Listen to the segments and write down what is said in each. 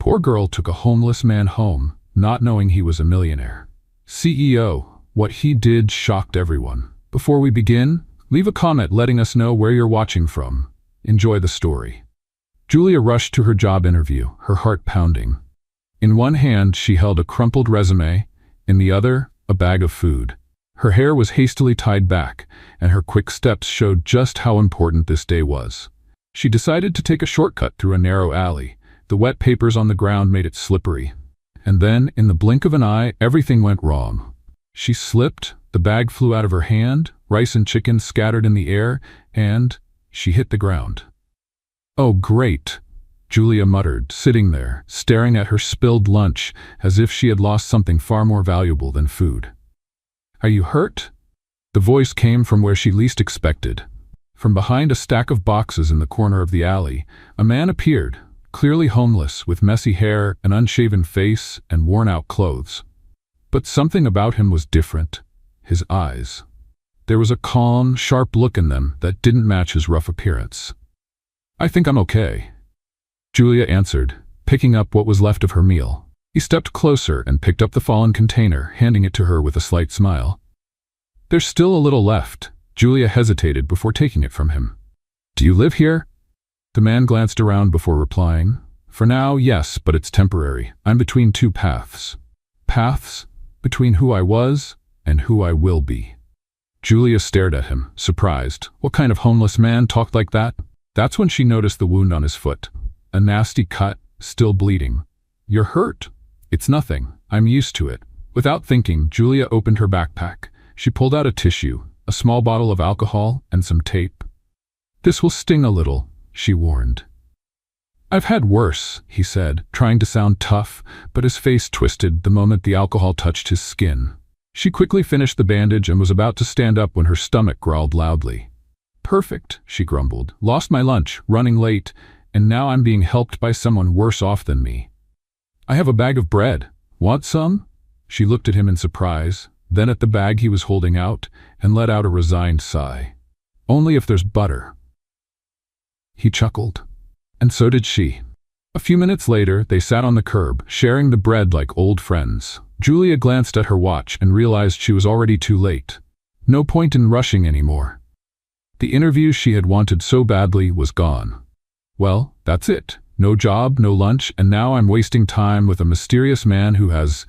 poor girl took a homeless man home, not knowing he was a millionaire. CEO, what he did shocked everyone. Before we begin, leave a comment letting us know where you're watching from. Enjoy the story. Julia rushed to her job interview, her heart pounding. In one hand, she held a crumpled resume, in the other, a bag of food. Her hair was hastily tied back, and her quick steps showed just how important this day was. She decided to take a shortcut through a narrow alley. The wet papers on the ground made it slippery. And then, in the blink of an eye, everything went wrong. She slipped, the bag flew out of her hand, rice and chicken scattered in the air, and she hit the ground. "Oh, great," Julia muttered, sitting there, staring at her spilled lunch as if she had lost something far more valuable than food. "Are you hurt?" The voice came from where she least expected. From behind a stack of boxes in the corner of the alley, a man appeared, clearly homeless, with messy hair, an unshaven face, and worn-out clothes. But something about him was different. His eyes. There was a calm, sharp look in them that didn't match his rough appearance. "I think I'm okay," Julia answered, picking up what was left of her meal. He stepped closer and picked up the fallen container, handing it to her with a slight smile. "There's still a little left." Julia hesitated before taking it from him. "Do you live here?" The man glanced around before replying. "For now, yes, but it's temporary. I'm between two paths. Paths between who I was and who I will be." Julia stared at him, surprised. What kind of homeless man talked like that? That's when she noticed the wound on his foot. A nasty cut, still bleeding. "You're hurt." "It's nothing. I'm used to it." Without thinking, Julia opened her backpack. She pulled out a tissue, a small bottle of alcohol, and some tape. "This will sting a little," she warned. "I've had worse," he said, trying to sound tough, but his face twisted the moment the alcohol touched his skin. She quickly finished the bandage and was about to stand up when her stomach growled loudly. "Perfect," she grumbled. "Lost my lunch, running late, and now I'm being helped by someone worse off than me. I have a bag of bread. Want some?" She looked at him in surprise, then at the bag he was holding out, and let out a resigned sigh. "Only if there's butter." He chuckled. And so did she. A few minutes later, they sat on the curb, sharing the bread like old friends. Julia glanced at her watch and realized she was already too late. No point in rushing anymore. The interview she had wanted so badly was gone. "Well, that's it. No job, no lunch, and now I'm wasting time with a mysterious man who has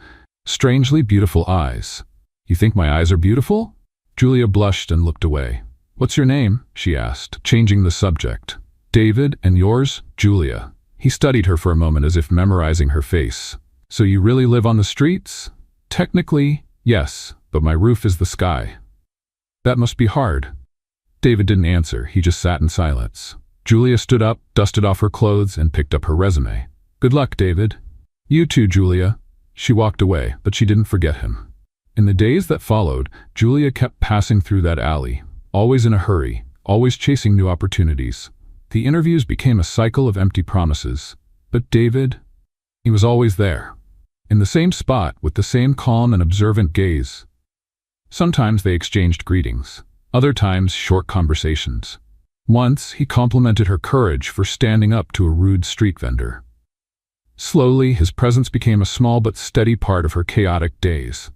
strangely beautiful eyes." "You think my eyes are beautiful?" Julia blushed and looked away. "What's your name?" she asked, changing the subject. "David, and yours?" "Julia." He studied her for a moment as if memorizing her face. "So you really live on the streets?" "Technically, yes, but my roof is the sky." "That must be hard." David didn't answer, he just sat in silence. Julia stood up, dusted off her clothes, and picked up her resume. "Good luck, David." "You too, Julia." She walked away, but she didn't forget him. In the days that followed, Julia kept passing through that alley, always in a hurry, always chasing new opportunities. The interviews became a cycle of empty promises. But David, he was always there. In the same spot, with the same calm and observant gaze. Sometimes they exchanged greetings. Other times, short conversations. Once, he complimented her courage for standing up to a rude street vendor. Slowly, his presence became a small but steady part of her chaotic days.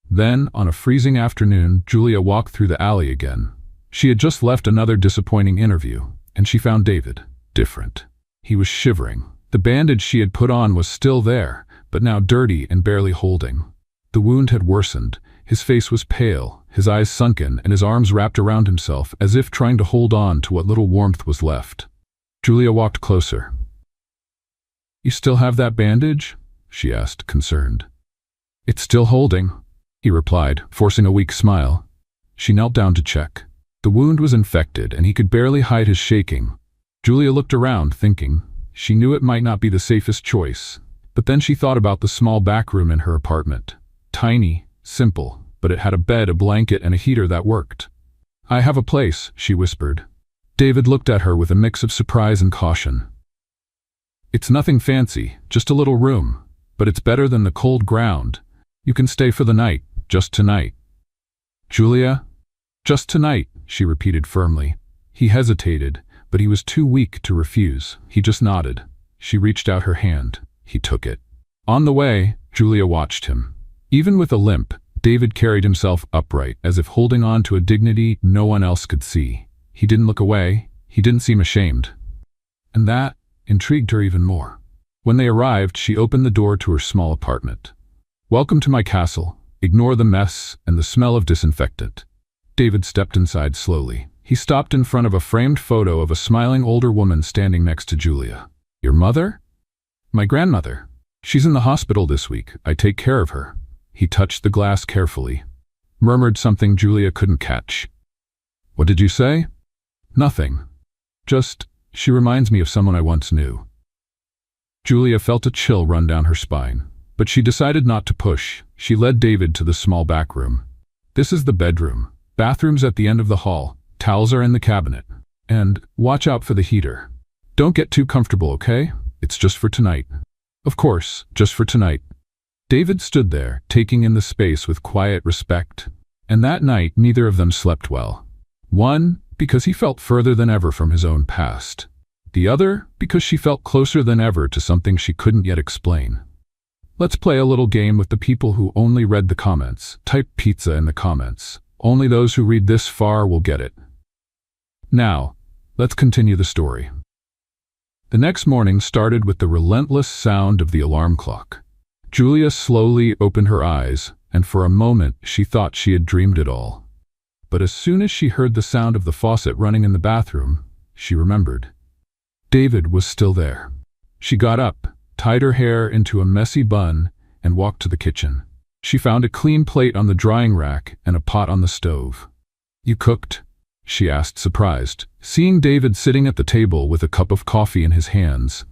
Then, on a freezing afternoon, Julia walked through the alley again. She had just left another disappointing interview, and she found David different. He was shivering. The bandage she had put on was still there, but now dirty and barely holding. The wound had worsened. His face was pale, his eyes sunken, and his arms wrapped around himself as if trying to hold on to what little warmth was left. Julia walked closer. "You still have that bandage?" she asked, concerned. "It's still holding," he replied, forcing a weak smile. She knelt down to check. The wound was infected, and he could barely hide his shaking. Julia looked around, thinking. She knew it might not be the safest choice. But then she thought about the small back room in her apartment. Tiny, simple, but it had a bed, a blanket, and a heater that worked. "I have a place," she whispered. David looked at her with a mix of surprise and caution. "It's nothing fancy, just a little room, but it's better than the cold ground. You can stay for the night, just tonight." "Julia?" "Just tonight," she repeated firmly. He hesitated, but he was too weak to refuse. He just nodded. She reached out her hand. he took it. On the way, Julia watched him. Even with a limp, David carried himself upright, as if holding on to a dignity no one else could see. He didn't look away, he didn't seem ashamed. And that intrigued her even more. When they arrived, she opened the door to her small apartment. "Welcome to my castle. Ignore the mess and the smell of disinfectant." David stepped inside slowly. He stopped in front of a framed photo of a smiling older woman standing next to Julia. "Your mother?" "My grandmother. She's in the hospital this week. I take care of her." He touched the glass carefully, murmured something Julia couldn't catch. "What did you say?" "Nothing. Just, she reminds me of someone I once knew." Julia felt a chill run down her spine, but she decided not to push. She led David to the small back room. "This is the bedroom. Bathroom's at the end of the hall. Towels are in the cabinet. And watch out for the heater. Don't get too comfortable, okay? It's just for tonight." "Of course, just for tonight." David stood there, taking in the space with quiet respect. And that night, neither of them slept well. One, because he felt further than ever from his own past. The other, because she felt closer than ever to something she couldn't yet explain. Let's play a little game with the people who only read the comments. Type pizza in the comments. Only those who read this far will get it. Now, let's continue the story. The next morning started with the relentless sound of the alarm clock. Julia slowly opened her eyes, and for a moment she thought she had dreamed it all. But as soon as she heard the sound of the faucet running in the bathroom, she remembered. David was still there. She got up, tied her hair into a messy bun, and walked to the kitchen. She found a clean plate on the drying rack and a pot on the stove. "You cooked?" she asked, surprised, seeing David sitting at the table with a cup of coffee in his hands.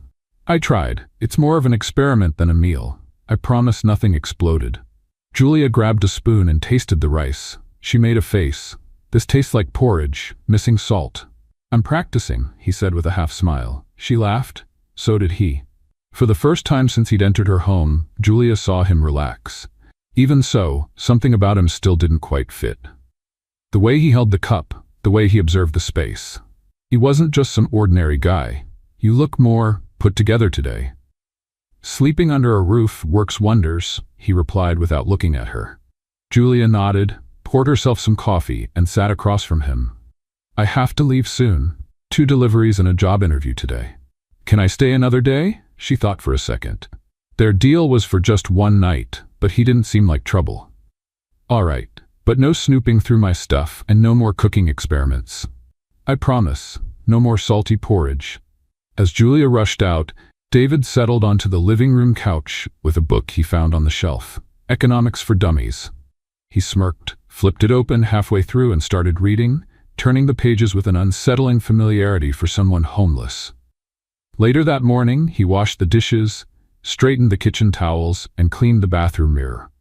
"I tried. It's more of an experiment than a meal. I promise nothing exploded." Julia grabbed a spoon and tasted the rice. She made a face. "This tastes like porridge, missing salt." "I'm practicing," he said with a half smile. She laughed. So did he. For the first time since he'd entered her home, Julia saw him relax. Even so, something about him still didn't quite fit. The way he held the cup, the way he observed the space. He wasn't just some ordinary guy. "You look more put together today." "Sleeping under a roof works wonders," he replied without looking at her. Julia nodded, poured herself some coffee, and sat across from him. "I have to leave soon. 2 deliveries and a job interview today." "Can I stay another day?" she thought for a second. Their deal was for just one night, but he didn't seem like trouble. "All right, but no snooping through my stuff and no more cooking experiments. I promise, no more salty porridge." As Julia rushed out, David settled onto the living room couch with a book he found on the shelf, Economics for Dummies. He smirked, flipped it open halfway through and started reading, turning the pages with an unsettling familiarity for someone homeless. Later that morning, he washed the dishes, straightened the kitchen towels, and cleaned the bathroom mirror,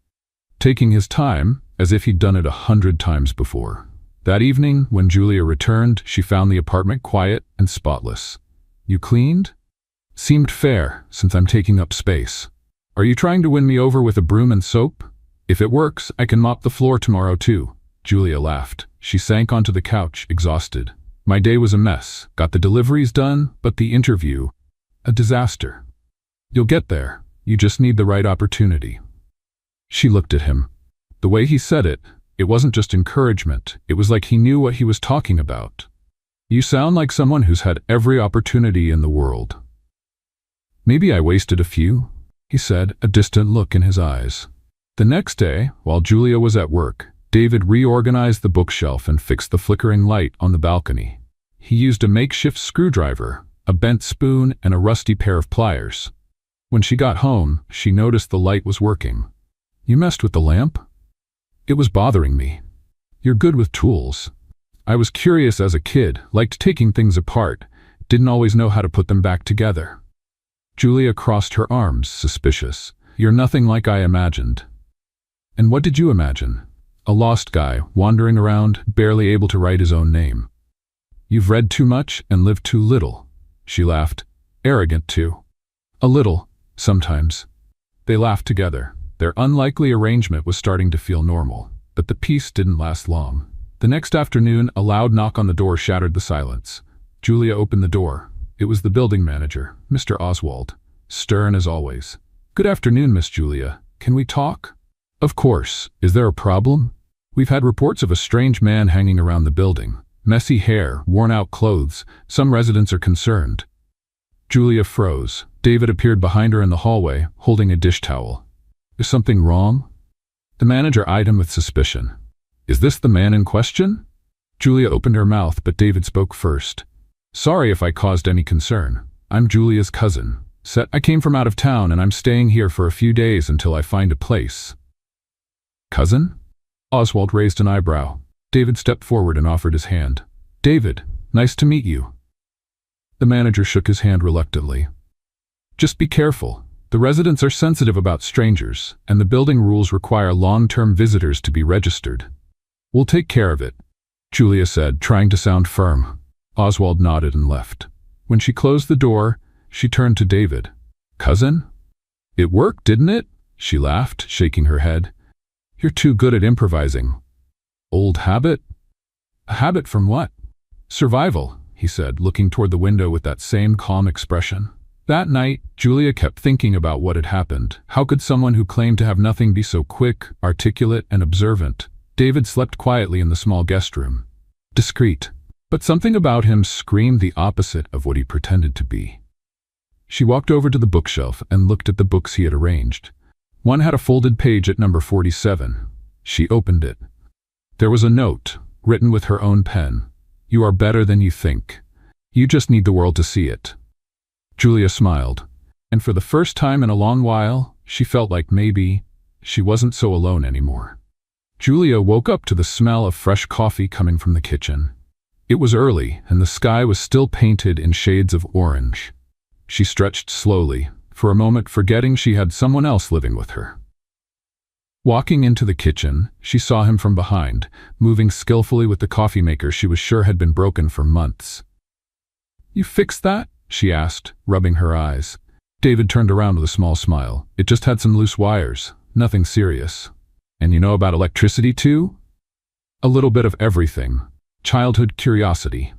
taking his time as if he'd done it 100 times before. That evening, when Julia returned, she found the apartment quiet and spotless. "You cleaned?" "Seemed fair, since I'm taking up space." "Are you trying to win me over with a broom and soap?" "If it works, I can mop the floor tomorrow too." Julia laughed. She sank onto the couch, exhausted. "My day was a mess. Got the deliveries done, but the interview, a disaster." "You'll get there. You just need the right opportunity." She looked at him. The way he said it, it wasn't just encouragement. It was like he knew what he was talking about. "You sound like someone who's had every opportunity in the world." "Maybe I wasted a few," he said, a distant look in his eyes. The next day, while Julia was at work, David reorganized the bookshelf and fixed the flickering light on the balcony. He used a makeshift screwdriver, a bent spoon, and a rusty pair of pliers. When she got home, she noticed the light was working. "You messed with the lamp?" "It was bothering me." "You're good with tools." "I was curious as a kid, liked taking things apart, didn't always know how to put them back together." Julia crossed her arms, suspicious. "You're nothing like I imagined." "And what did you imagine?" "A lost guy, wandering around, barely able to write his own name." "You've read too much and lived too little." She laughed. "Arrogant too." "A little, sometimes." They laughed together. Their unlikely arrangement was starting to feel normal, but the peace didn't last long. The next afternoon, a loud knock on the door shattered the silence. Julia opened the door. It was the building manager, Mr. Oswald. stern as always. "Good afternoon, Miss Julia. Can we talk?" "Of course. Is there a problem?" "We've had reports of a strange man hanging around the building. Messy hair, worn-out clothes. Some residents are concerned." Julia froze. David appeared behind her in the hallway, holding a dish towel. "Is something wrong?" The manager eyed him with suspicion. "Is this the man in question?" Julia opened her mouth, but David spoke first. "Sorry if I caused any concern. I'm Julia's cousin. I came from out of town and I'm staying here for a few days until I find a place." "Cousin?" Oswald raised an eyebrow. David stepped forward and offered his hand. "David, nice to meet you." The manager shook his hand reluctantly. "Just be careful. The residents are sensitive about strangers, and the building rules require long-term visitors to be registered." "We'll take care of it," Julia said, trying to sound firm. Oswald nodded and left. When she closed the door, she turned to David. "Cousin? It worked, didn't it?" She laughed, shaking her head. "You're too good at improvising." "Old habit?" "A habit from what?" "Survival," he said, looking toward the window with that same calm expression. That night, Julia kept thinking about what had happened. How could someone who claimed to have nothing be so quick, articulate, and observant? David slept quietly in the small guest room. Discreet. But something about him screamed the opposite of what he pretended to be. She walked over to the bookshelf and looked at the books he had arranged. One had a folded page at number 47. She opened it. There was a note, written with her own pen. "You are better than you think. You just need the world to see it." Julia smiled, and for the first time in a long while, she felt like maybe she wasn't so alone anymore. Julia woke up to the smell of fresh coffee coming from the kitchen. It was early, and the sky was still painted in shades of orange. She stretched slowly, for a moment forgetting she had someone else living with her. Walking into the kitchen, she saw him from behind, moving skillfully with the coffee maker she was sure had been broken for months. "You fixed that?" she asked, rubbing her eyes. David turned around with a small smile. "It just had some loose wires. Nothing serious." "And you know about electricity too?" "A little bit of everything. Childhood curiosity."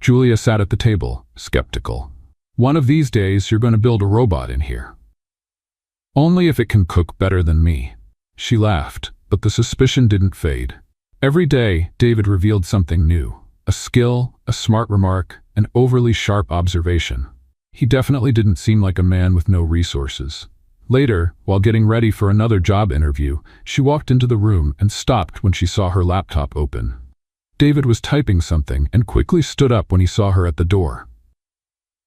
Julia sat at the table, skeptical. "One of these days you're going to build a robot in here." "Only if it can cook better than me." She laughed, but the suspicion didn't fade. Every day, David revealed something new. A skill, a smart remark, an overly sharp observation. He definitely didn't seem like a man with no resources. Later, while getting ready for another job interview, she walked into the room and stopped when she saw her laptop open. David was typing something and quickly stood up when he saw her at the door.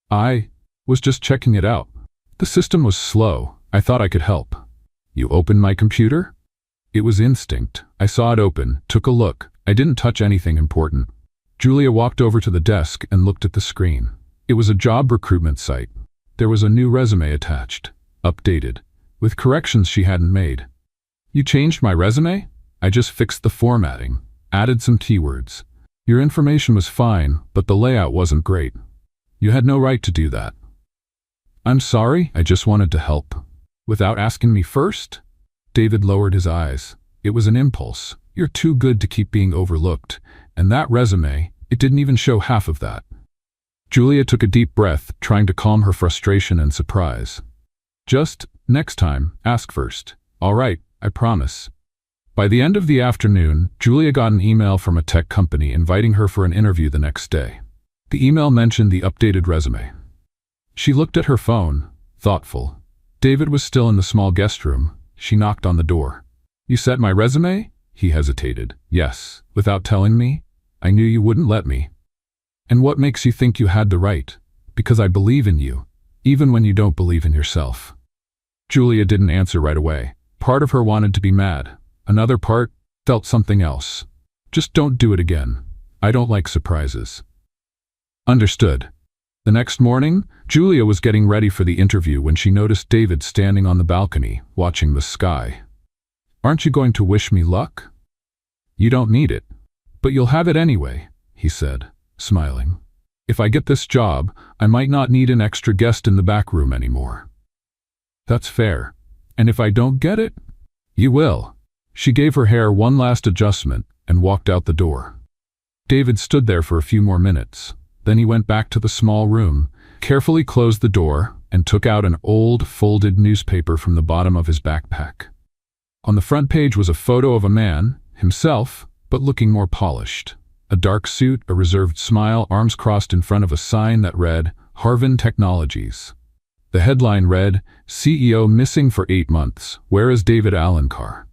"I was just checking it out. The system was slow. I thought I could help." "You opened my computer?" "It was instinct. I saw it open, took a look. I didn't touch anything important." Julia walked over to the desk and looked at the screen. It was a job recruitment site. There was a new resume attached, updated, with corrections she hadn't made. "You changed my resume?" "I just fixed the formatting, added some keywords. Your information was fine, but the layout wasn't great. You had no right to do that." "I'm sorry, I just wanted to help." "Without asking me first?" David lowered his eyes. "It was an impulse. You're too good to keep being overlooked. And that resume, it didn't even show half of that." Julia took a deep breath, trying to calm her frustration and surprise. "Just, next time, ask first." "All right, I promise." By the end of the afternoon, Julia got an email from a tech company inviting her for an interview the next day. The email mentioned the updated resume. She looked at her phone, thoughtful. David was still in the small guest room. She knocked on the door. "You set my resume?" He hesitated. "Yes. Without telling me? I knew you wouldn't let me." "And what makes you think you had the right?" "Because I believe in you, even when you don't believe in yourself." Julia didn't answer right away. Part of her wanted to be mad. Another part felt something else. "Just don't do it again. I don't like surprises." "Understood." The next morning, Julia was getting ready for the interview when she noticed David standing on the balcony, watching the sky. "Aren't you going to wish me luck?" "You don't need it. But you'll have it anyway," he said, smiling. "If I get this job, I might not need an extra guest in the back room anymore." "That's fair. And if I don't get it?" "You will." She gave her hair one last adjustment and walked out the door. David stood there for a few more minutes. Then he went back to the small room, carefully closed the door, and took out an old, folded newspaper from the bottom of his backpack. On the front page was a photo of a man, himself, but looking more polished. A dark suit, a reserved smile, arms crossed in front of a sign that read, Harvin Technologies. The headline read, CEO missing for 8 months. Where is David Alencar?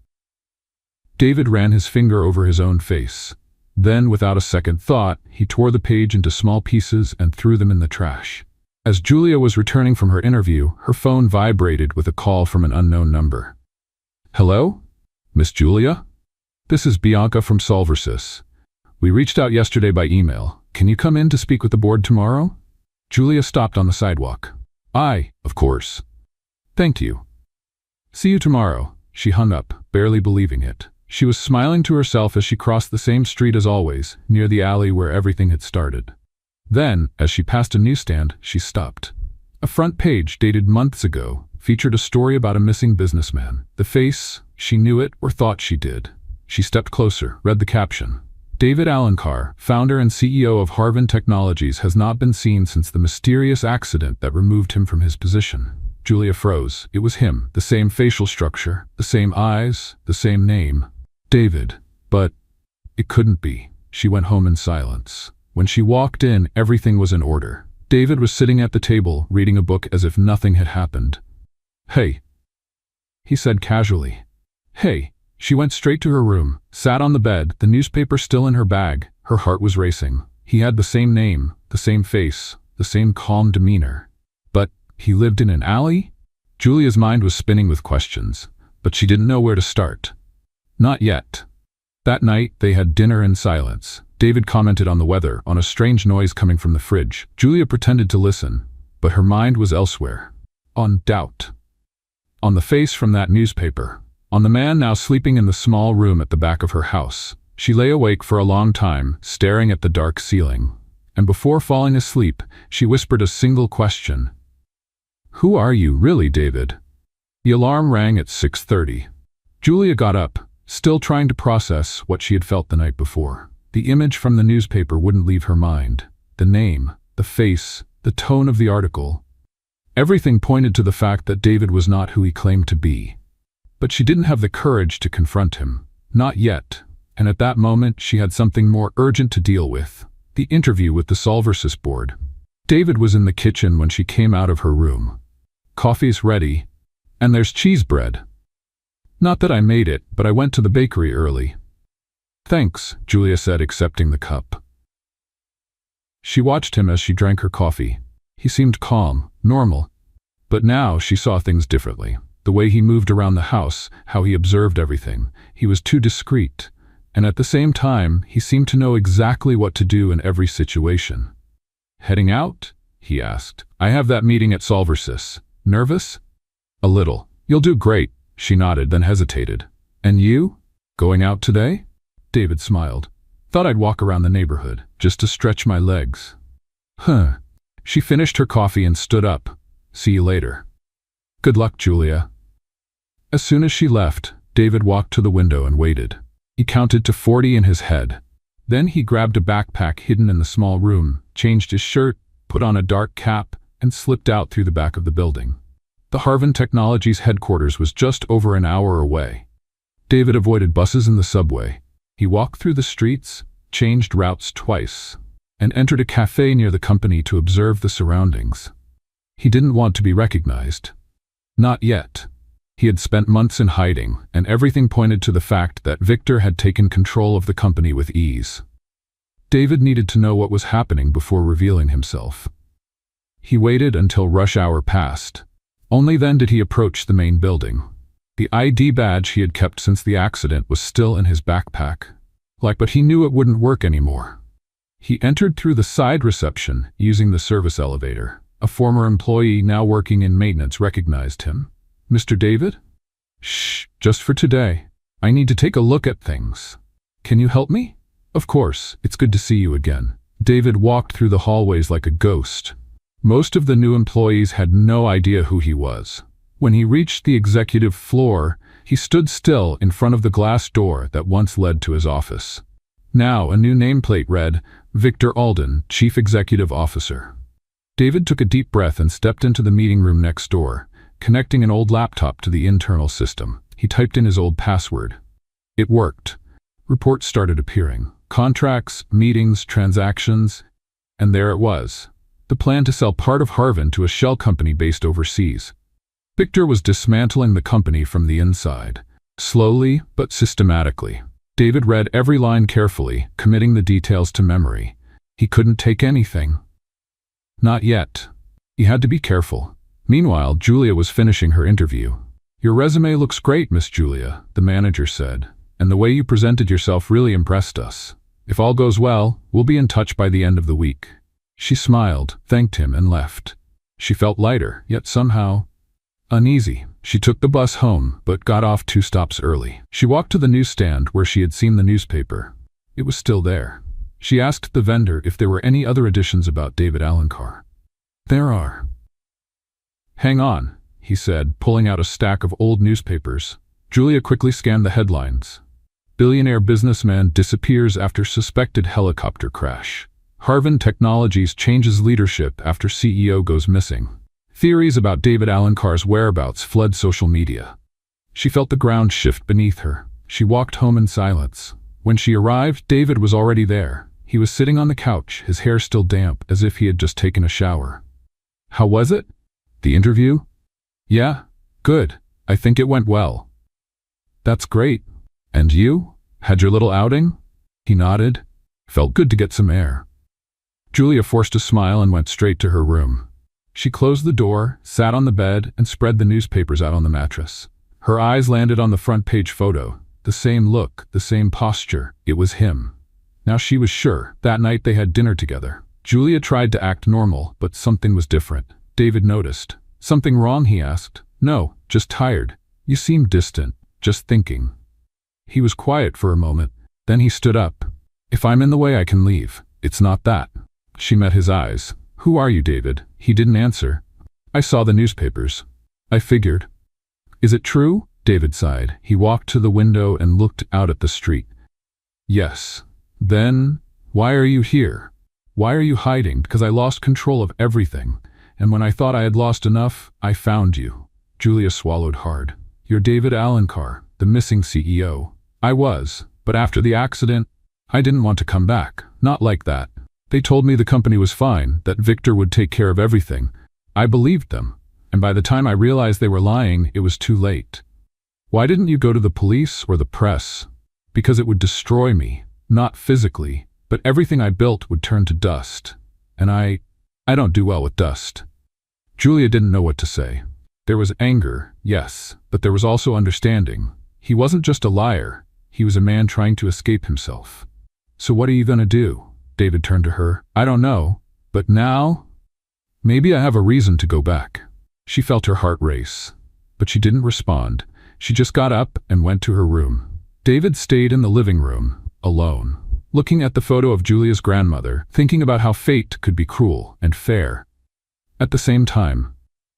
David ran his finger over his own face. Then, without a second thought, he tore the page into small pieces and threw them in the trash. As Julia was returning from her interview, her phone vibrated with a call from an unknown number. Hello? Miss Julia? This is Bianca from Solversys. We reached out yesterday by email. Can you come in to speak with the board tomorrow? Julia stopped on the sidewalk. Of course. Thank you. See you tomorrow. She hung up, barely believing it. She was smiling to herself as she crossed the same street as always, near the alley where everything had started. Then, as she passed a newsstand, she stopped. A front page, dated months ago, featured a story about a missing businessman. The face, she knew it or thought she did. She stepped closer, read the caption. David Alencar, founder and CEO of Harvin Technologies, has not been seen since the mysterious accident that removed him from his position. Julia froze. It was him, the same facial structure, the same eyes, the same name. David. But it couldn't be. She went home in silence. When she walked in, everything was in order. David was sitting at the table, reading a book as if nothing had happened. Hey, he said casually. Hey. She went straight to her room, sat on the bed, the newspaper still in her bag. Her heart was racing. He had the same name, the same face, the same calm demeanor. But he lived in an alley? Julia's mind was spinning with questions, but she didn't know where to start. Not yet. That night, they had dinner in silence. David commented on the weather, on a strange noise coming from the fridge. Julia pretended to listen, but her mind was elsewhere. On doubt. On the face from that newspaper. On the man now sleeping in the small room at the back of her house. She lay awake for a long time, staring at the dark ceiling. And before falling asleep, she whispered a single question. Who are you, really, David? The alarm rang at 6:30. Julia got up, still trying to process what she had felt the night before. The image from the newspaper wouldn't leave her mind. The name, the face, the tone of the article. Everything pointed to the fact that David was not who he claimed to be. But she didn't have the courage to confront him. Not yet. And at that moment, she had something more urgent to deal with. The interview with the Solversys board. David was in the kitchen when she came out of her room. Coffee's ready. And there's cheese bread. Not that I made it, but I went to the bakery early. Thanks, Julia said, accepting the cup. She watched him as she drank her coffee. He seemed calm, normal. But now she saw things differently. The way he moved around the house, how he observed everything. He was too discreet. And at the same time, he seemed to know exactly what to do in every situation. Heading out? He asked. I have that meeting at Solversys. Nervous? A little. You'll do great. She nodded, then hesitated. And you? Going out today? David smiled. Thought I'd walk around the neighborhood, just to stretch my legs. She finished her coffee and stood up. See you later. Good luck, Julia. As soon as she left, David walked to the window and waited. He counted to 40 in his head. Then he grabbed a backpack hidden in the small room, changed his shirt, put on a dark cap, and slipped out through the back of the building. The Harvin Technologies headquarters was just over an hour away. David avoided buses and the subway. He walked through the streets, changed routes twice, and entered a cafe near the company to observe the surroundings. He didn't want to be recognized. Not yet. He had spent months in hiding, and everything pointed to the fact that Victor had taken control of the company with ease. David needed to know what was happening before revealing himself. He waited until rush hour passed. Only then did he approach the main building. The ID badge he had kept since the accident was still in his backpack. But he knew it wouldn't work anymore. He entered through the side reception, using the service elevator. A former employee now working in maintenance recognized him. Mr. David? Shh, just for today. I need to take a look at things. Can you help me? Of course, it's good to see you again. David walked through the hallways like a ghost. Most of the new employees had no idea who he was. When he reached the executive floor, he stood still in front of the glass door that once led to his office. Now a new nameplate read, Victor Alden, Chief Executive Officer. David took a deep breath and stepped into the meeting room next door, connecting an old laptop to the internal system. He typed in his old password. It worked. Reports started appearing. Contracts, meetings, transactions, and there it was. The plan to sell part of Harvin to a shell company based overseas. Victor was dismantling the company from the inside, slowly but systematically. David read every line carefully, committing the details to memory. He couldn't take anything. Not yet. He had to be careful. Meanwhile, Julia was finishing her interview. "Your resume looks great, Miss Julia," the manager said, "and the way you presented yourself really impressed us. If all goes well, we'll be in touch by the end of the week." She smiled, thanked him, and left. She felt lighter, yet somehow uneasy. She took the bus home, but got off 2 stops early. She walked to the newsstand where she had seen the newspaper. It was still there. She asked the vendor if there were any other editions about David Alencar. "There are." "Hang on," he said, pulling out a stack of old newspapers. Julia quickly scanned the headlines. "Billionaire businessman disappears after suspected helicopter crash. Harvin Technologies changes leadership after CEO goes missing." Theories about David Alencar's whereabouts flood social media. She felt the ground shift beneath her. She walked home in silence. When she arrived, David was already there. He was sitting on the couch, his hair still damp, as if he had just taken a shower. "How was it? The interview?" "Yeah, good. I think it went well." "That's great. And you? Had your little outing?" He nodded. Felt good to get some air. Julia forced a smile and went straight to her room. She closed the door, sat on the bed, and spread the newspapers out on the mattress. Her eyes landed on the front page photo. The same look, the same posture. It was him. Now she was sure. That night they had dinner together. Julia tried to act normal, but something was different. David noticed. "Something wrong?" he asked. "No, just tired. You seem distant, just thinking." He was quiet for a moment. Then he stood up. "If I'm in the way, I can leave. It's not that." She met his eyes. "Who are you, David?" He didn't answer. "I saw the newspapers. I figured." "Is it true?" David sighed. He walked to the window and looked out at the street. "Yes." "Then, why are you here? Why are you hiding?" "Because I lost control of everything. And when I thought I had lost enough, I found you." Julia swallowed hard. "You're David Alencar, the missing CEO." "I was, but after the accident, I didn't want to come back. Not like that. They told me the company was fine, that Victor would take care of everything. I believed them, and by the time I realized they were lying, it was too late." "Why didn't you go to the police or the press?" "Because it would destroy me, not physically, but everything I built would turn to dust. And I don't do well with dust." Julia didn't know what to say. There was anger, yes, but there was also understanding. He wasn't just a liar. He was a man trying to escape himself. "So what are you going to do?" David turned to her. "I don't know, but now, maybe I have a reason to go back." She felt her heart race, but she didn't respond. She just got up and went to her room. David stayed in the living room, alone, looking at the photo of Julia's grandmother, thinking about how fate could be cruel and fair at the same time.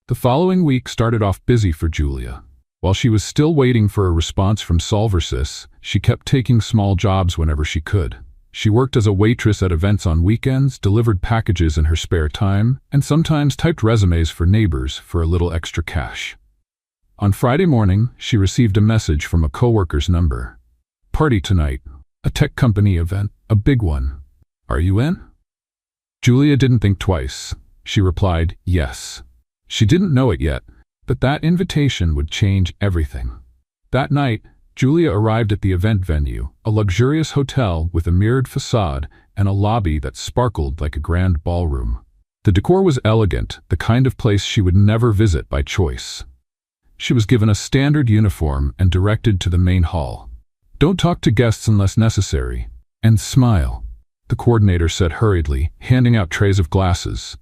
The following week started off busy for Julia. While she was still waiting for a response from Solversis, she kept taking small jobs whenever she could. She worked as a waitress at events on weekends, delivered packages in her spare time, and sometimes typed resumes for neighbors for a little extra cash. On Friday morning, she received a message from a coworker's number. "Party tonight. A tech company event, a big one. Are you in?" Julia didn't think twice. She replied, yes. She didn't know it yet, but that invitation would change everything. That night, Julia arrived at the event venue, a luxurious hotel with a mirrored facade and a lobby that sparkled like a grand ballroom. The decor was elegant, the kind of place she would never visit by choice. She was given a standard uniform and directed to the main hall. "Don't talk to guests unless necessary, and smile," the coordinator said hurriedly, handing out trays of glasses.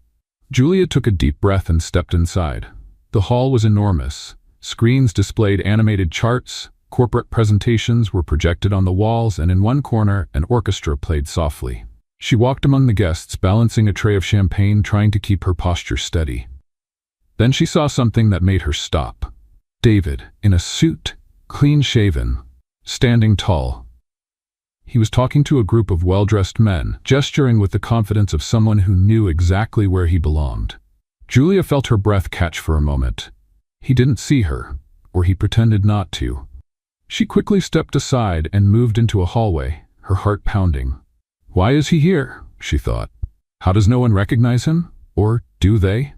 Julia took a deep breath and stepped inside. The hall was enormous. Screens displayed animated charts, corporate presentations were projected on the walls, and in one corner, an orchestra played softly. She walked among the guests, balancing a tray of champagne, trying to keep her posture steady. Then she saw something that made her stop. David, in a suit, clean-shaven, standing tall. He was talking to a group of well-dressed men, gesturing with the confidence of someone who knew exactly where he belonged. Julia felt her breath catch for a moment. He didn't see her, or he pretended not to. She quickly stepped aside and moved into a hallway, her heart pounding. Why is he here? She thought. How does no one recognize him? Or do they?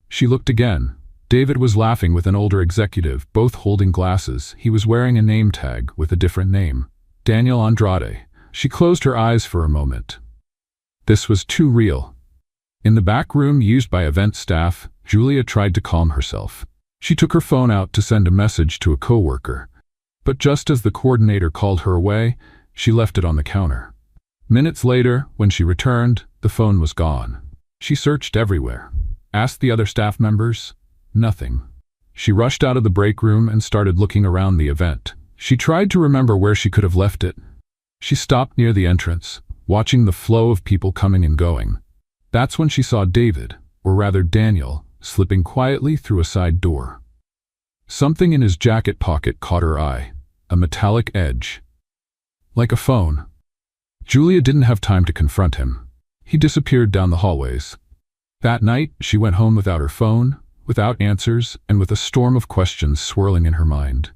She looked again. David was laughing with an older executive, both holding glasses. He was wearing a name tag with a different name. Daniel Andrade. She closed her eyes for a moment. This was too real. In the back room used by event staff, Julia tried to calm herself. She took her phone out to send a message to a coworker. But just as the coordinator called her away, she left it on the counter. Minutes later, when she returned, the phone was gone. She searched everywhere. Asked the other staff members. Nothing. She rushed out of the break room and started looking around the event. She tried to remember where she could have left it. She stopped near the entrance, watching the flow of people coming and going. That's when she saw David, or rather Daniel, slipping quietly through a side door. Something in his jacket pocket caught her eye, a metallic edge. Like a phone. Julia didn't have time to confront him. He disappeared down the hallways. That night, she went home without her phone, without answers, and with a storm of questions swirling in her mind.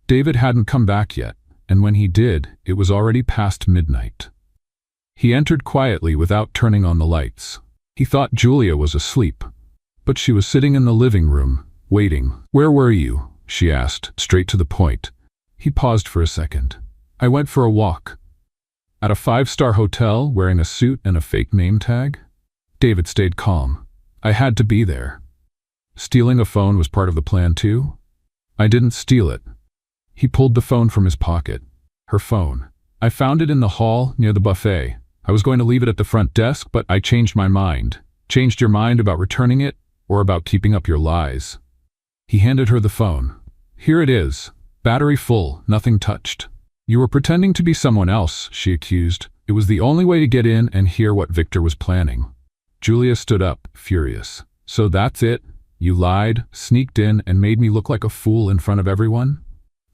David hadn't come back yet, and when he did, it was already past midnight. He entered quietly without turning on the lights. He thought Julia was asleep, but she was sitting in the living room, waiting. "Where were you?" she asked, straight to the point. He paused for a second. "I went for a walk." "At a 5-star hotel, wearing a suit and a fake name tag?" David stayed calm. "I had to be there." "Stealing a phone was part of the plan too?" "I didn't steal it." He pulled the phone from his pocket. Her phone. "I found it in the hall near the buffet. I was going to leave it at the front desk, but I changed my mind." "Changed your mind about returning it, or about keeping up your lies?" He handed her the phone. "Here it is. Battery full, nothing touched." "You were pretending to be someone else," she accused. "It was the only way to get in and hear what Victor was planning." Julia stood up, furious. "So that's it? You lied, sneaked in, and made me look like a fool in front of everyone?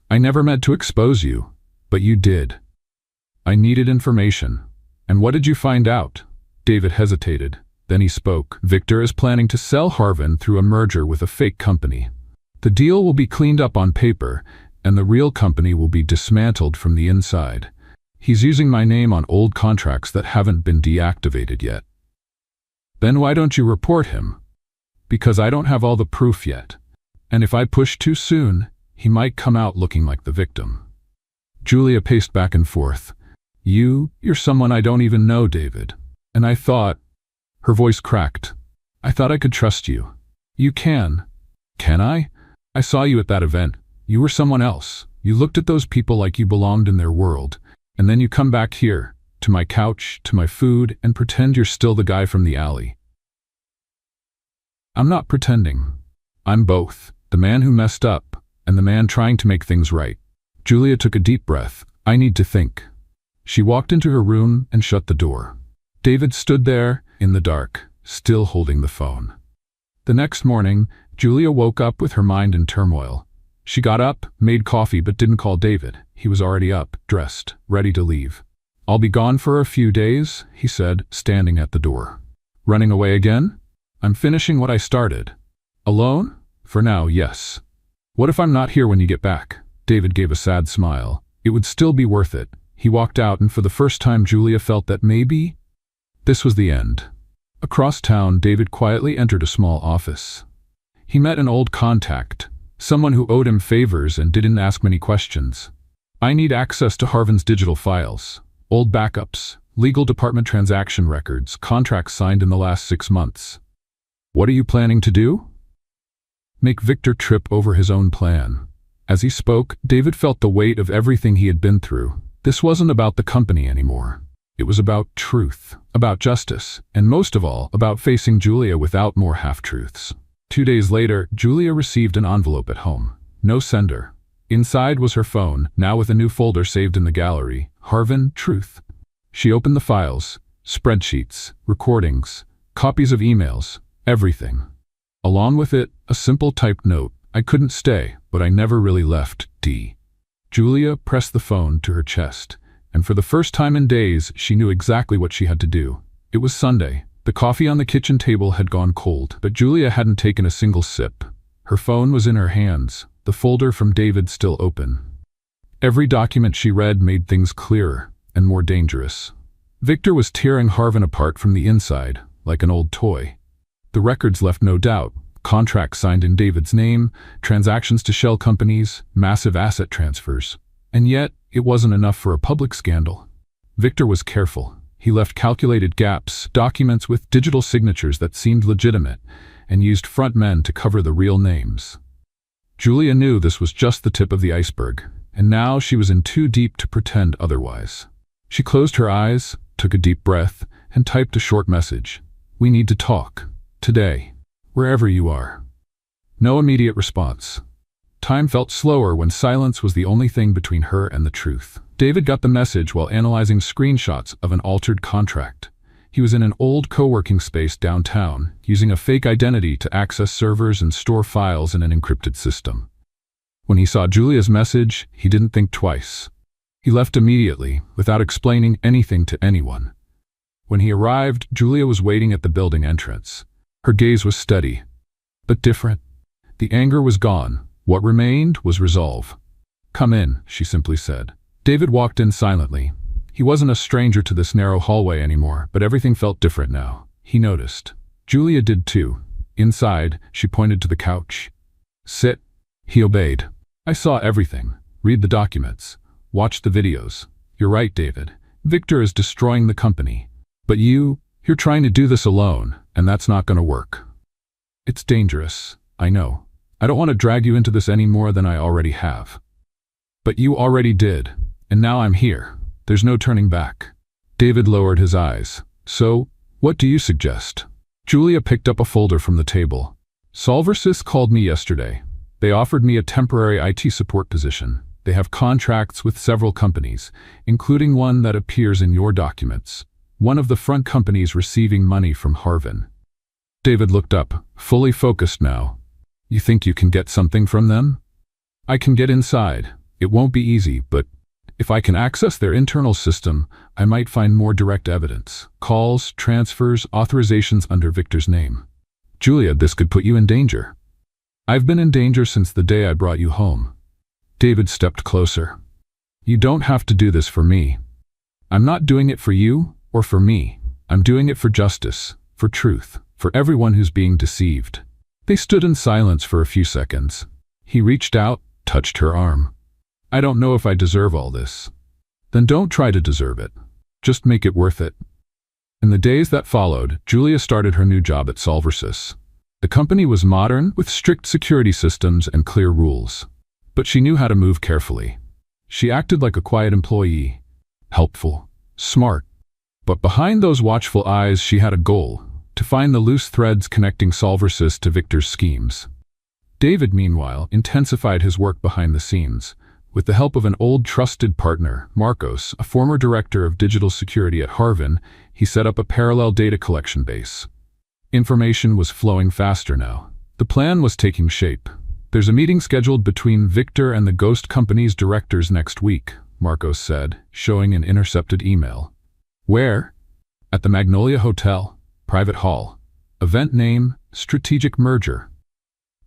I never meant to expose you, but you did. I needed information. And what did you find out?" David hesitated. Then he spoke. "Victor is planning to sell Harvin through a merger with a fake company. The deal will be cleaned up on paper, and the real company will be dismantled from the inside. He's using my name on old contracts that haven't been deactivated yet." "Then why don't you report him?" "Because I don't have all the proof yet. And if I push too soon, he might come out looking like the victim." Julia paced back and forth. You're someone I don't even know, David. And I thought," her voice cracked, "I thought I could trust you." "You can." "Can I? I saw you at that event. You were someone else. You looked at those people like you belonged in their world. And then you come back here, to my couch, to my food, and pretend you're still the guy from the alley." "I'm not pretending. I'm both, the man who messed up, and the man trying to make things right." Julia took a deep breath. "I need to think." She walked into her room and shut the door. David stood there, in the dark, still holding the phone. The next morning, Julia woke up with her mind in turmoil. She got up, made coffee, but didn't call David. He was already up, dressed, ready to leave. "I'll be gone for a few days," he said, standing at the door. "Running away again?" "I'm finishing what I started." "Alone?" "For now, yes." "What if I'm not here when you get back?" David gave a sad smile. "It would still be worth it." He walked out, and for the first time Julia felt that maybe this was the end. Across town, David quietly entered a small office. He met an old contact, someone who owed him favors and didn't ask many questions. "I need access to Harvin's digital files, old backups, legal department transaction records, contracts signed in the last 6 months." "What are you planning to do?" "Make Victor trip over his own plan." As he spoke, David felt the weight of everything he had been through. This wasn't about the company anymore. It was about truth, about justice, and most of all, about facing Julia without more half-truths. 2 days later, Julia received an envelope at home. No sender. Inside was her phone, now with a new folder saved in the gallery. Harvin, Truth. She opened the files, spreadsheets, recordings, copies of emails, everything. Along with it, a simple typed note. "I couldn't stay, but I never really left, D." Julia pressed the phone to her chest. and for the first time in days, she knew exactly what she had to do. It was Sunday. The coffee on the kitchen table had gone cold, but Julia hadn't taken a single sip. Her phone was in her hands, the folder from David still open. Every document she read made things clearer and more dangerous. Victor was tearing Harvin apart from the inside, like an old toy. The records left no doubt. Contracts signed in David's name, transactions to shell companies, massive asset transfers. And yet, it wasn't enough for a public scandal. Victor was careful. He left calculated gaps, documents with digital signatures that seemed legitimate, and used front men to cover the real names. Julia knew this was just the tip of the iceberg, and now she was in too deep to pretend otherwise. She closed her eyes, took a deep breath, and typed a short message. "We need to talk. Today. Wherever you are." No immediate response. Time felt slower when silence was the only thing between her and the truth. David got the message while analyzing screenshots of an altered contract. He was in an old co-working space downtown, using a fake identity to access servers and store files in an encrypted system. When he saw Julia's message, he didn't think twice. He left immediately, without explaining anything to anyone. When he arrived, Julia was waiting at the building entrance. Her gaze was steady, but different. The anger was gone. What remained was resolve. "Come in," she simply said. David walked in silently. He wasn't a stranger to this narrow hallway anymore, but everything felt different now. He noticed. Julia did too. Inside, she pointed to the couch. "Sit." He obeyed. "I saw everything. Read the documents. Watch the videos. You're right, David. Victor is destroying the company. But you're trying to do this alone, and that's not going to work. It's dangerous, I know. I don't want to drag you into this any more than I already have. But you already did, and now I'm here. There's no turning back." David lowered his eyes. "So, what do you suggest?" Julia picked up a folder from the table. "Solversys called me yesterday. They offered me a temporary IT support position. They have contracts with several companies, including one that appears in your documents. One of the front companies receiving money from Harvin." David looked up, fully focused now. "You think you can get something from them?" "I can get inside. It won't be easy, but if I can access their internal system, I might find more direct evidence. Calls, transfers, authorizations under Victor's name." "Julia, this could put you in danger." "I've been in danger since the day I brought you home." David stepped closer. "You don't have to do this for me. I'm not doing it for you or for me. I'm doing it for justice, for truth, for everyone who's being deceived." They stood in silence for a few seconds. He reached out, touched her arm. "I don't know if I deserve all this." "Then don't try to deserve it. Just make it worth it." In the days that followed, Julia started her new job at Solversys. The company was modern, with strict security systems and clear rules. But she knew how to move carefully. She acted like a quiet employee, helpful, smart. But behind those watchful eyes she had a goal: to find the loose threads connecting Solversys to Victor's schemes. David, meanwhile, intensified his work behind the scenes. With the help of an old trusted partner, Marcos, a former director of digital security at Harvin, he set up a parallel data collection base. Information was flowing faster now. The plan was taking shape. "There's a meeting scheduled between Victor and the Ghost Company's directors next week," Marcos said, showing an intercepted email. "Where?" "At the Magnolia Hotel. Private hall. Event name, strategic merger."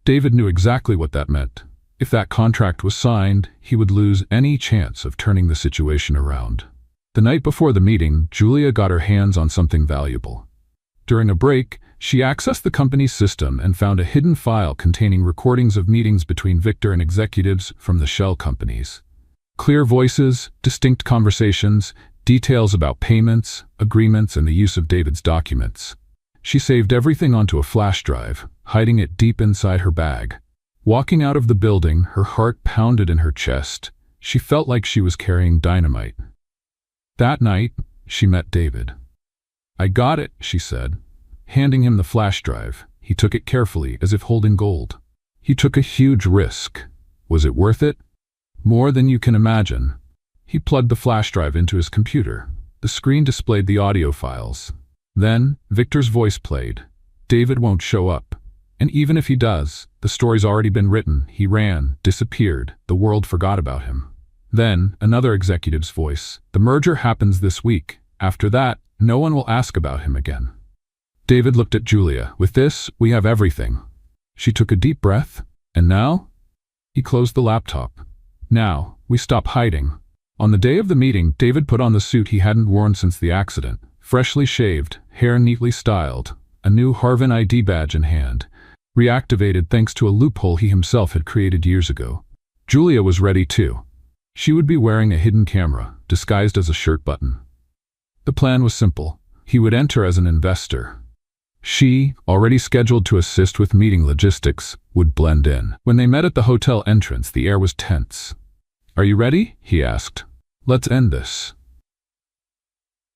David knew exactly what that meant. If that contract was signed, he would lose any chance of turning the situation around. The night before the meeting, Julia got her hands on something valuable. During a break, she accessed the company's system and found a hidden file containing recordings of meetings between Victor and executives from the shell companies. Clear voices, distinct conversations, details about payments, agreements, and the use of David's documents. She saved everything onto a flash drive, hiding it deep inside her bag. Walking out of the building, her heart pounded in her chest. She felt like she was carrying dynamite. That night, she met David. "I got it," she said. Handing him the flash drive, he took it carefully, as if holding gold. He took a huge risk. Was it worth it? More than you can imagine. He plugged the flash drive into his computer. The screen displayed the audio files. Then, Victor's voice played. "David won't show up. And even if he does, the story's already been written. He ran, disappeared, the world forgot about him. Then, another executive's voice. The merger happens this week. After that, no one will ask about him again. David looked at Julia. With this, we have everything. She took a deep breath. And now? He closed the laptop. Now, we stop hiding. On the day of the meeting, David put on the suit he hadn't worn since the accident. Freshly shaved, hair neatly styled, a new Harvin ID badge in hand, reactivated thanks to a loophole he himself had created years ago. Julia was ready too. She would be wearing a hidden camera, disguised as a shirt button. The plan was simple. He would enter as an investor. She, already scheduled to assist with meeting logistics, would blend in. When they met at the hotel entrance, the air was tense. "Are you ready?" he asked. "Let's end this."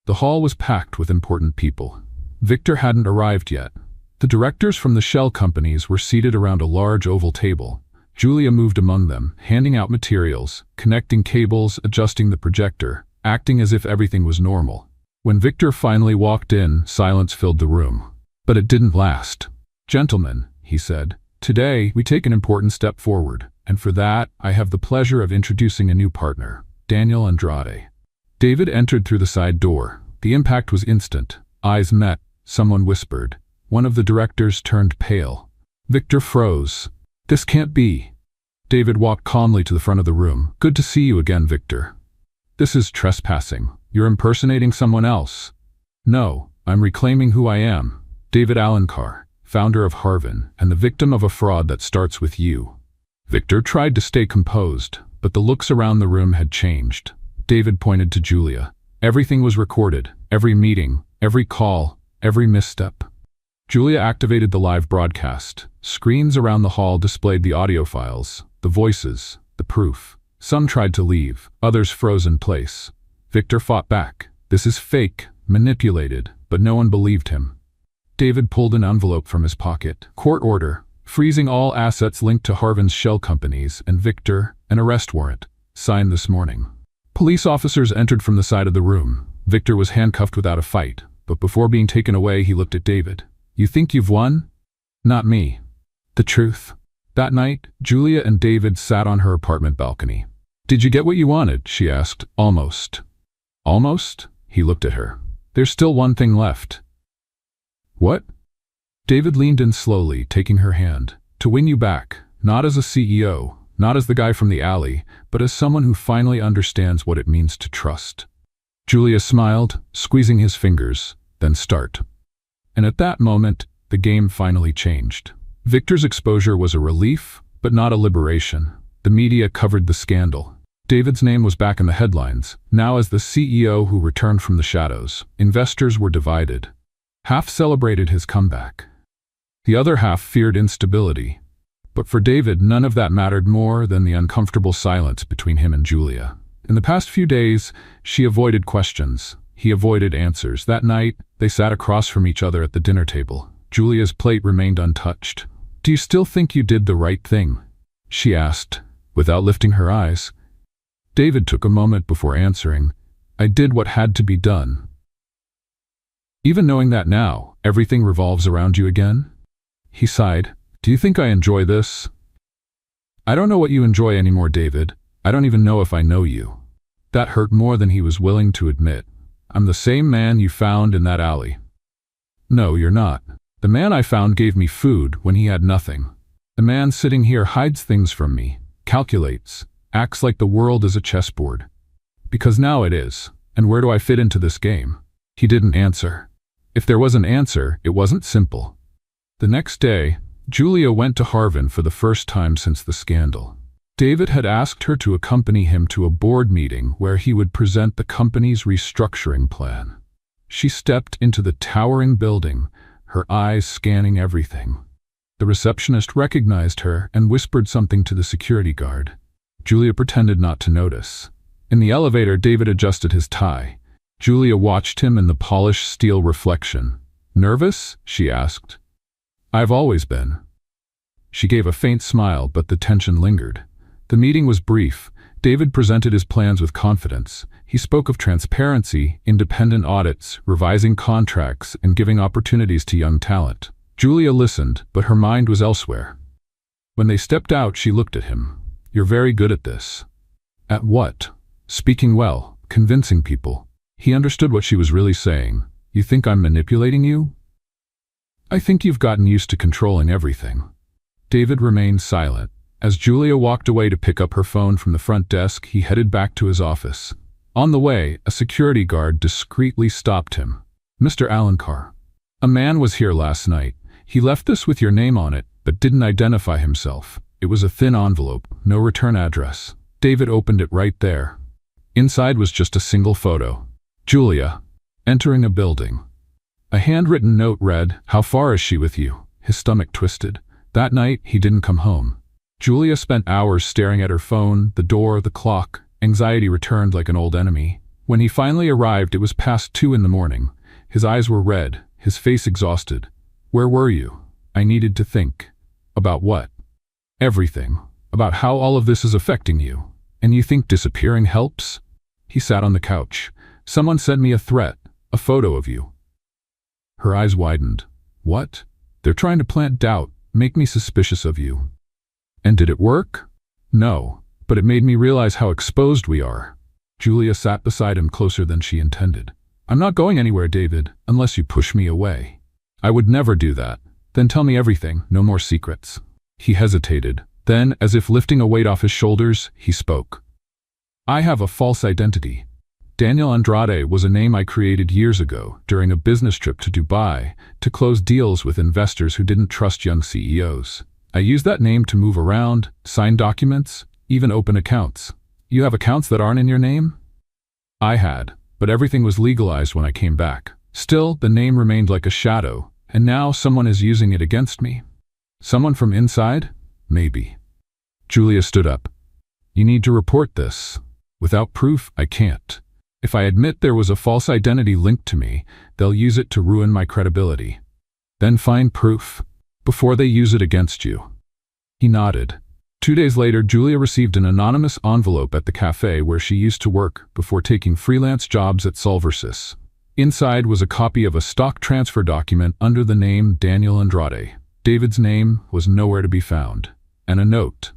The hall was packed with important people. Victor hadn't arrived yet. The directors from the shell companies were seated around a large oval table. Julia moved among them, handing out materials, connecting cables, adjusting the projector, acting as if everything was normal. When Victor finally walked in, silence filled the room. But it didn't last. "Gentlemen," he said, "today we take an important step forward, and for that I have the pleasure of introducing a new partner, Daniel Andrade." David entered through the side door. The impact was instant. Eyes met. Someone whispered. One of the directors turned pale. Victor froze. "This can't be." David walked calmly to the front of the room. "Good to see you again, Victor." "This is trespassing. You're impersonating someone else." "No, I'm reclaiming who I am. David Alencar, founder of Harvin, and the victim of a fraud that starts with you." Victor tried to stay composed, but the looks around the room had changed. David pointed to Julia. Everything was recorded. Every meeting, every call, every misstep. Julia activated the live broadcast. Screens around the hall displayed the audio files, the voices, the proof. Some tried to leave, others froze in place. Victor fought back. "This is fake, manipulated," but no one believed him. David pulled an envelope from his pocket. "Court order, freezing all assets linked to Harvin's shell companies, and Victor, an arrest warrant, signed this morning." Police officers entered from the side of the room. Victor was handcuffed without a fight, but before being taken away, he looked at David. "You think you've won?" "Not me. The truth." That night, Julia and David sat on her apartment balcony. "Did you get what you wanted?" she asked. "Almost." "Almost?" He looked at her. "There's still one thing left." "What?" David leaned in slowly, taking her hand. "To win you back, not as a CEO, not as the guy from the alley, but as someone who finally understands what it means to trust." Julia smiled, squeezing his fingers, then start. And at that moment, the game finally changed. Victor's exposure was a relief, but not a liberation. The media covered the scandal. David's name was back in the headlines, now as the CEO who returned from the shadows. Investors were divided. Half celebrated his comeback. The other half feared instability. But for David, none of that mattered more than the uncomfortable silence between him and Julia. In the past few days, she avoided questions. He avoided answers. That night, they sat across from each other at the dinner table. Julia's plate remained untouched. "Do you still think you did the right thing?" she asked, without lifting her eyes. David took a moment before answering. "I did what had to be done." "Even knowing that now, everything revolves around you again?" He sighed. "Do you think I enjoy this?" "I don't know what you enjoy anymore, David. I don't even know if I know you." That hurt more than he was willing to admit. "I'm the same man you found in that alley." "No, you're not. The man I found gave me food when he had nothing. The man sitting here hides things from me, calculates, acts like the world is a chessboard. Because now it is. And where do I fit into this game?" He didn't answer. If there was an answer, it wasn't simple. The next day, Julia went to Harvin for the first time since the scandal. David had asked her to accompany him to a board meeting where he would present the company's restructuring plan. She stepped into the towering building, her eyes scanning everything. The receptionist recognized her and whispered something to the security guard. Julia pretended not to notice. In the elevator, David adjusted his tie. Julia watched him in the polished steel reflection. "Nervous?" she asked. "I've always been." She gave a faint smile, but the tension lingered. The meeting was brief. David presented his plans with confidence. He spoke of transparency, independent audits, revising contracts, and giving opportunities to young talent. Julia listened, but her mind was elsewhere. When they stepped out, she looked at him. "You're very good at this." At what? Speaking well, convincing people. He understood what she was really saying. You think I'm manipulating you? I think you've gotten used to controlling everything. David remained silent. As Julia walked away to pick up her phone from the front desk, he headed back to his office. On the way, a security guard discreetly stopped him. Mr. Alencar, a man was here last night. He left this with your name on it, but didn't identify himself. It was a thin envelope, no return address. David opened it right there. Inside was just a single photo. Julia, entering a building. A handwritten note read, "How far is she with you?" His stomach twisted. That night, he didn't come home. Julia spent hours staring at her phone, the door, the clock. Anxiety returned like an old enemy. When he finally arrived, it was past 2 in the morning. His eyes were red, his face exhausted. Where were you? I needed to think. About what? Everything. About how all of this is affecting you. And you think disappearing helps? He sat on the couch. Someone sent me a threat, a photo of you. Her eyes widened. What? They're trying to plant doubt, make me suspicious of you. And did it work? No, but it made me realize how exposed we are. Julia sat beside him closer than she intended. I'm not going anywhere, David, unless you push me away. I would never do that. Then tell me everything, no more secrets. He hesitated. Then, as if lifting a weight off his shoulders, he spoke. I have a false identity. Daniel Andrade was a name I created years ago during a business trip to Dubai to close deals with investors who didn't trust young CEOs. I used that name to move around, sign documents, even open accounts. You have accounts that aren't in your name? I had, but everything was legalized when I came back. Still, the name remained like a shadow, and now someone is using it against me. Someone from inside? Maybe. Julia stood up. You need to report this. Without proof, I can't. If I admit there was a false identity linked to me, they'll use it to ruin my credibility. Then find proof, before they use it against you. He nodded. 2 days later, Julia received an anonymous envelope at the cafe where she used to work before taking freelance jobs at Solversys. Inside was a copy of a stock transfer document under the name Daniel Andrade. David's name was nowhere to be found. And a note.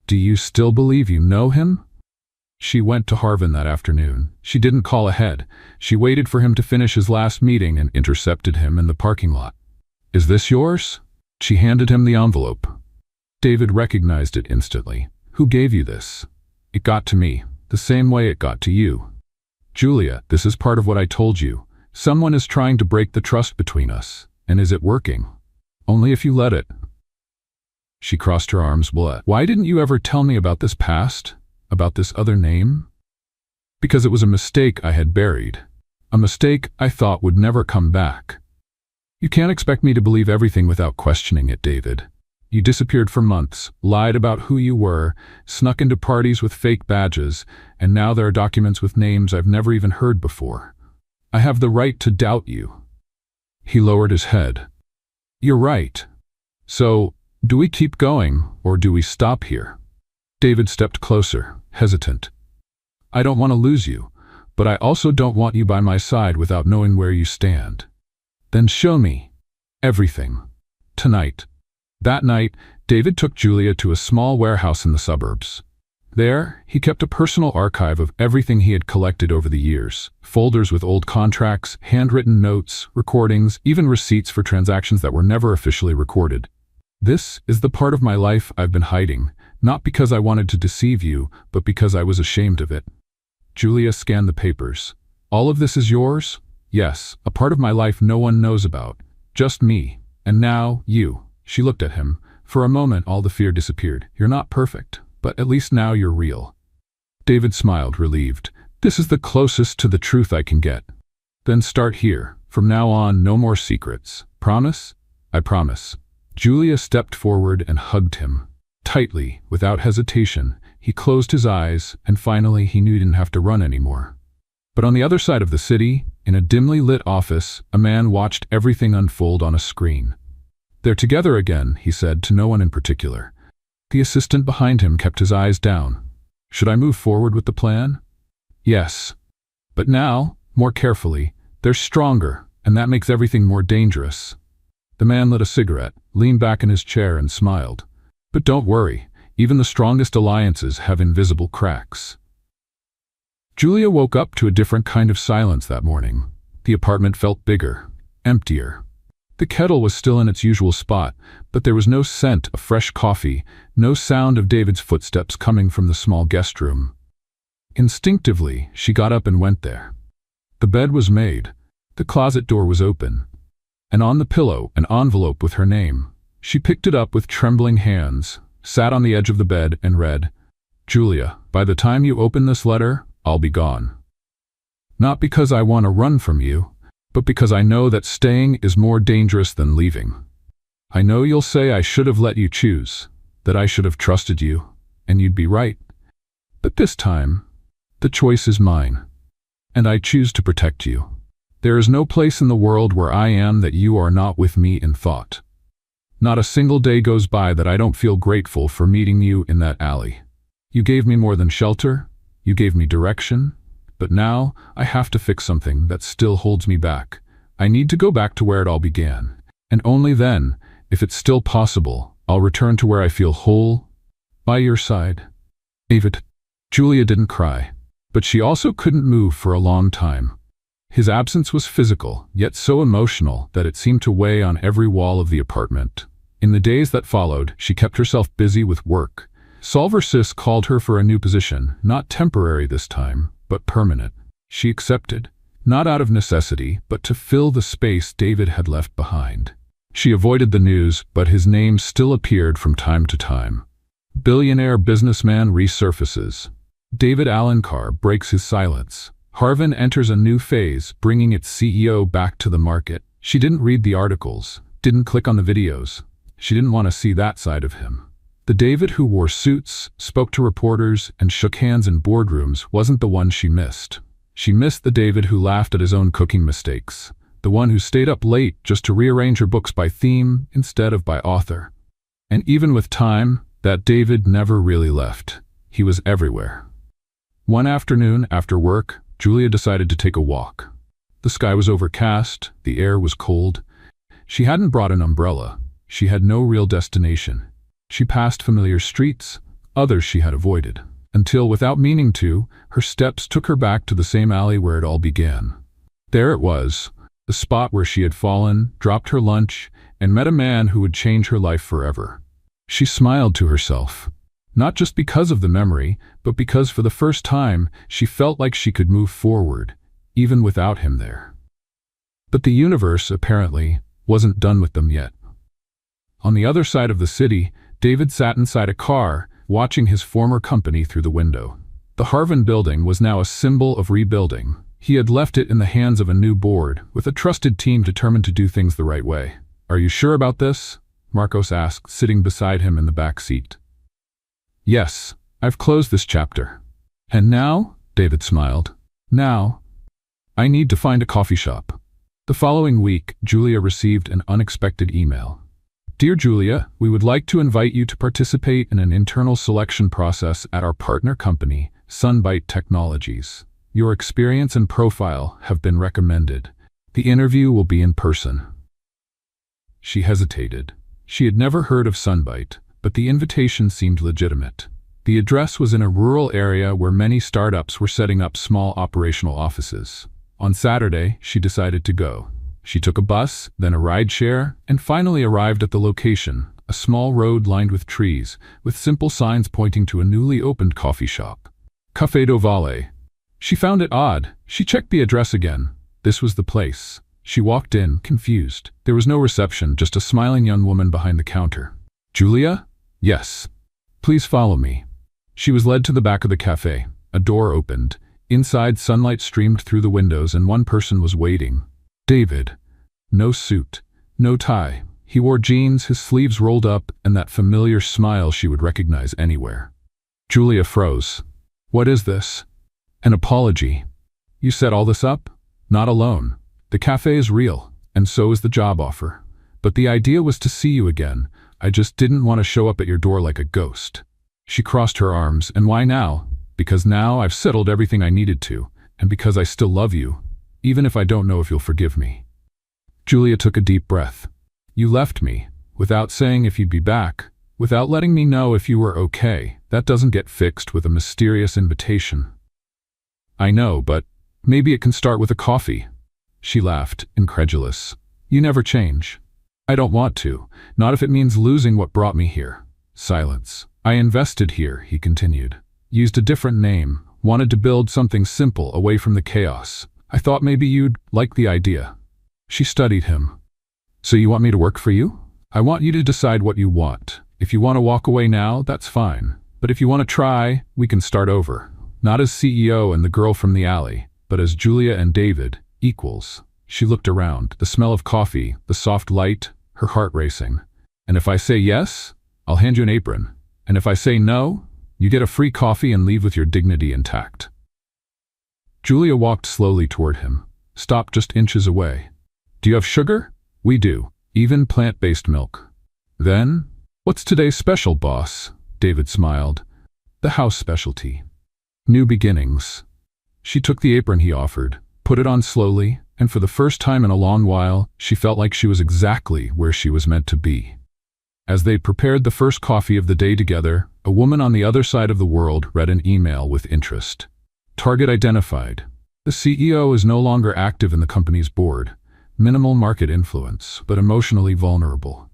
Do you still believe you know him? She went to Harvin that afternoon. She didn't call ahead. She waited for him to finish his last meeting and intercepted him in the parking lot. Is this yours? She handed him the envelope. David recognized it instantly. Who gave you this? It got to me, the same way it got to you. Julia, this is part of what I told you. Someone is trying to break the trust between us. And is it working? Only if you let it. She crossed her arms. What? Why didn't you ever tell me about this past? About this other name? Because it was a mistake I had buried. A mistake I thought would never come back. You can't expect me to believe everything without questioning it, David. You disappeared for months, lied about who you were, snuck into parties with fake badges, and now there are documents with names I've never even heard before. I have the right to doubt you. He lowered his head. You're right. So, do we keep going, or do we stop here? David stepped closer, hesitant. I don't want to lose you, but I also don't want you by my side without knowing where you stand. Then show me. Everything. Tonight. That night, David took Julia to a small warehouse in the suburbs. There, he kept a personal archive of everything he had collected over the years. Folders with old contracts, handwritten notes, recordings, even receipts for transactions that were never officially recorded. This is the part of my life I've been hiding, not because I wanted to deceive you, but because I was ashamed of it. Julia scanned the papers. All of this is yours? Yes, a part of my life no one knows about. Just me. And now, you. She looked at him. For a moment, all the fear disappeared. You're not perfect, but at least now you're real. David smiled, relieved. This is the closest to the truth I can get. Then start here. From now on, no more secrets. Promise? I promise. Julia stepped forward and hugged him. Tightly, without hesitation, he closed his eyes, and finally he knew he didn't have to run anymore. But on the other side of the city, in a dimly lit office, a man watched everything unfold on a screen. They're together again, he said to no one in particular. The assistant behind him kept his eyes down. Should I move forward with the plan? Yes. But now, more carefully, they're stronger, and that makes everything more dangerous. The man lit a cigarette, leaned back in his chair and smiled. But don't worry, even the strongest alliances have invisible cracks. Julia woke up to a different kind of silence that morning. The apartment felt bigger, emptier. The kettle was still in its usual spot, but there was no scent of fresh coffee, no sound of David's footsteps coming from the small guest room. Instinctively, she got up and went there. The bed was made. The closet door was open. And on the pillow, an envelope with her name. She picked it up with trembling hands, sat on the edge of the bed, and read, "Julia, by the time you open this letter, I'll be gone. Not because I want to run from you, but because I know that staying is more dangerous than leaving. I know you'll say I should have let you choose, that I should have trusted you, and you'd be right. But this time, the choice is mine, and I choose to protect you. There is no place in the world where I am that you are not with me in thought. Not a single day goes by that I don't feel grateful for meeting you in that alley. You gave me more than shelter, you gave me direction, but now I have to fix something that still holds me back. I need to go back to where it all began, and only then, if it's still possible, I'll return to where I feel whole, by your side. David." Julia didn't cry, but she also couldn't move for a long time. His absence was physical, yet so emotional that it seemed to weigh on every wall of the apartment. In the days that followed, she kept herself busy with work. Solver Sis called her for a new position, not temporary this time, but permanent. She accepted, not out of necessity, but to fill the space David had left behind. She avoided the news, but his name still appeared from time to time. Billionaire businessman resurfaces. David Alencar breaks his silence. Harvin enters a new phase, bringing its CEO back to the market. She didn't read the articles, didn't click on the videos. She didn't want to see that side of him. The David who wore suits, spoke to reporters, and shook hands in boardrooms wasn't the one she missed. She missed the David who laughed at his own cooking mistakes, the one who stayed up late just to rearrange her books by theme instead of by author. And even with time, that David never really left. He was everywhere. One afternoon, after work, Julia decided to take a walk. The sky was overcast, the air was cold. She hadn't brought an umbrella. She had no real destination. She passed familiar streets, others she had avoided, until, without meaning to, her steps took her back to the same alley where it all began. There it was, the spot where she had fallen, dropped her lunch, and met a man who would change her life forever. She smiled to herself, not just because of the memory, but because for the first time she felt like she could move forward, even without him there. But the universe, apparently, wasn't done with them yet. On the other side of the city, David sat inside a car, watching his former company through the window. The Harvin building was now a symbol of rebuilding. He had left it in the hands of a new board, with a trusted team determined to do things the right way. "Are you sure about this?" Marcos asked, sitting beside him in the back seat. "Yes, I've closed this chapter." "And now?" David smiled. "Now, I need to find a coffee shop." The following week, Julia received an unexpected email. "Dear Julia, we would like to invite you to participate in an internal selection process at our partner company, Sunbite Technologies. Your experience and profile have been recommended. The interview will be in person." She hesitated. She had never heard of Sunbite, but the invitation seemed legitimate. The address was in a rural area where many startups were setting up small operational offices. On Saturday, she decided to go. She took a bus, then a rideshare, and finally arrived at the location, a small road lined with trees, with simple signs pointing to a newly opened coffee shop. Café do Vale. She found it odd. She checked the address again. This was the place. She walked in, confused. There was no reception, just a smiling young woman behind the counter. "Julia?" "Yes." "Please follow me." She was led to the back of the cafe. A door opened. Inside, sunlight streamed through the windows and one person was waiting. David. No suit, no tie. He wore jeans, his sleeves rolled up, and that familiar smile she would recognize anywhere. Julia froze. "What is this?" "An apology. You set all this up?" "Not alone. The cafe is real, and so is the job offer. But the idea was to see you again. I just didn't want to show up at your door like a ghost." She crossed her arms. "And why now?" "Because now I've settled everything I needed to, and because I still love you, even if I don't know if you'll forgive me." Julia took a deep breath. "You left me, without saying if you'd be back, without letting me know if you were okay. That doesn't get fixed with a mysterious invitation." I know, but maybe it can start with a coffee. She laughed, incredulous. You never change. I don't want to, not if it means losing what brought me here. Silence. I invested here, he continued. Used a different name, wanted to build something simple away from the chaos. I thought maybe you'd like the idea. She studied him. So you want me to work for you? I want you to decide what you want. If you want to walk away now, that's fine. But if you want to try, we can start over. Not as CEO and the girl from the alley, but as Julia and David, equals. She looked around, the smell of coffee, the soft light, her heart racing. And if I say yes, I'll hand you an apron. And if I say no, you get a free coffee and leave with your dignity intact. Julia walked slowly toward him, stopped just inches away. Do you have sugar? We do, even plant-based milk. Then, what's today's special, boss? David smiled. The house specialty. New beginnings. She took the apron he offered, put it on slowly, and for the first time in a long while, she felt like she was exactly where she was meant to be. As they prepared the first coffee of the day together, a woman on the other side of the world read an email with interest. Target identified. The CEO is no longer active in the company's board. Minimal market influence, but emotionally vulnerable.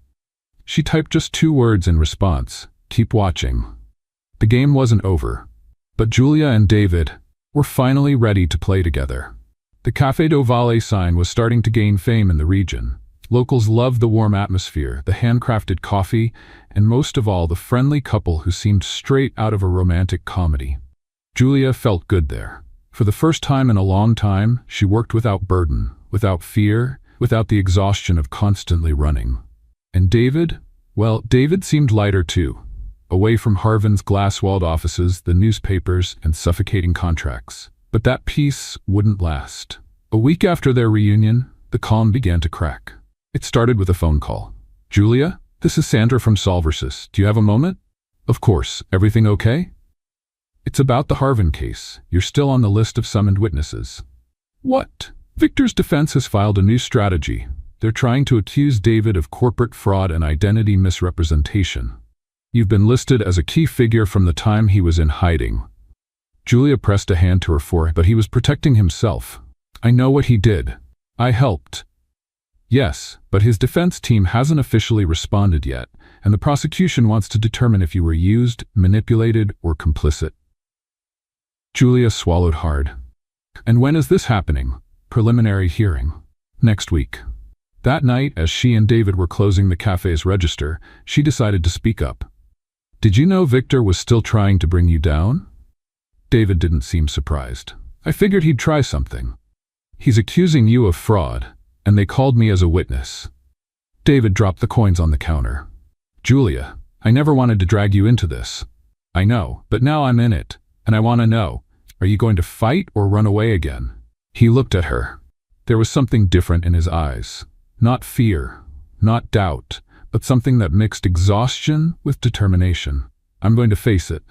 She typed just 2 words in response. Keep watching. The game wasn't over, but Julia and David were finally ready to play together. The Café do Vale sign was starting to gain fame in the region. Locals loved the warm atmosphere, the handcrafted coffee, and most of all, the friendly couple who seemed straight out of a romantic comedy. Julia felt good there. For the first time in a long time, she worked without burden, without fear, without the exhaustion of constantly running. And David? Well, David seemed lighter too. Away from Harvin's glass-walled offices, the newspapers, and suffocating contracts. But that peace wouldn't last. A week after their reunion, the calm began to crack. It started with a phone call. Julia, this is Sandra from Solversus. Do you have a moment? Of course. Everything okay? It's about the Harvin case. You're still on the list of summoned witnesses. What? Victor's defense has filed a new strategy. They're trying to accuse David of corporate fraud and identity misrepresentation. You've been listed as a key figure from the time he was in hiding. Julia pressed a hand to her forehead, but he was protecting himself. I know what he did. I helped. Yes, but his defense team hasn't officially responded yet, and the prosecution wants to determine if you were used, manipulated, or complicit. Julia swallowed hard. And when is this happening? Preliminary hearing. Next week. That night, as she and David were closing the cafe's register, she decided to speak up. Did you know Victor was still trying to bring you down? David didn't seem surprised. I figured he'd try something. He's accusing you of fraud, and they called me as a witness. David dropped the coins on the counter. Julia, I never wanted to drag you into this. I know, but now I'm in it, and I want to know, are you going to fight or run away again? He looked at her. There was something different in his eyes. Not fear, not doubt, but something that mixed exhaustion with determination. I'm going to face it.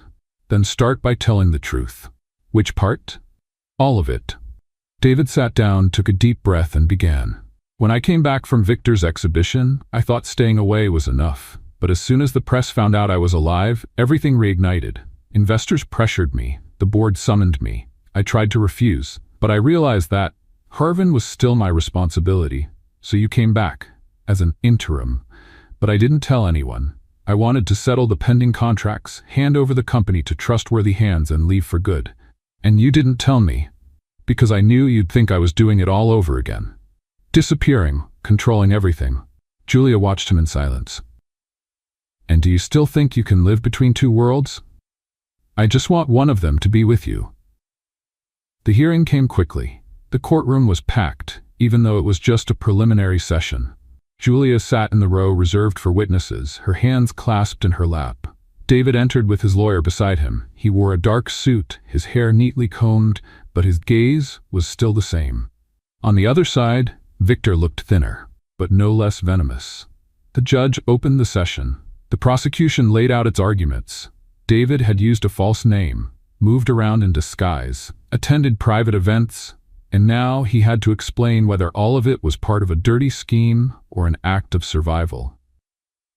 Then start by telling the truth. Which part? All of it. David sat down, took a deep breath, and began. When I came back from Victor's exhibition, I thought staying away was enough. But as soon as the press found out I was alive, everything reignited. Investors pressured me. The board summoned me. I tried to refuse, but I realized that Harvin was still my responsibility. So you came back, as an interim. But I didn't tell anyone. I wanted to settle the pending contracts, hand over the company to trustworthy hands, and leave for good. And you didn't tell me, because I knew you'd think I was doing it all over again. Disappearing, controlling everything. Julia watched him in silence. And do you still think you can live between 2 worlds? I just want one of them to be with you. The hearing came quickly. The courtroom was packed, even though it was just a preliminary session. Julia sat in the row reserved for witnesses, her hands clasped in her lap. David entered with his lawyer beside him. He wore a dark suit, his hair neatly combed, but his gaze was still the same. On the other side, Victor looked thinner, but no less venomous. The judge opened the session. The prosecution laid out its arguments. David had used a false name, moved around in disguise, attended private events, and now he had to explain whether all of it was part of a dirty scheme or an act of survival.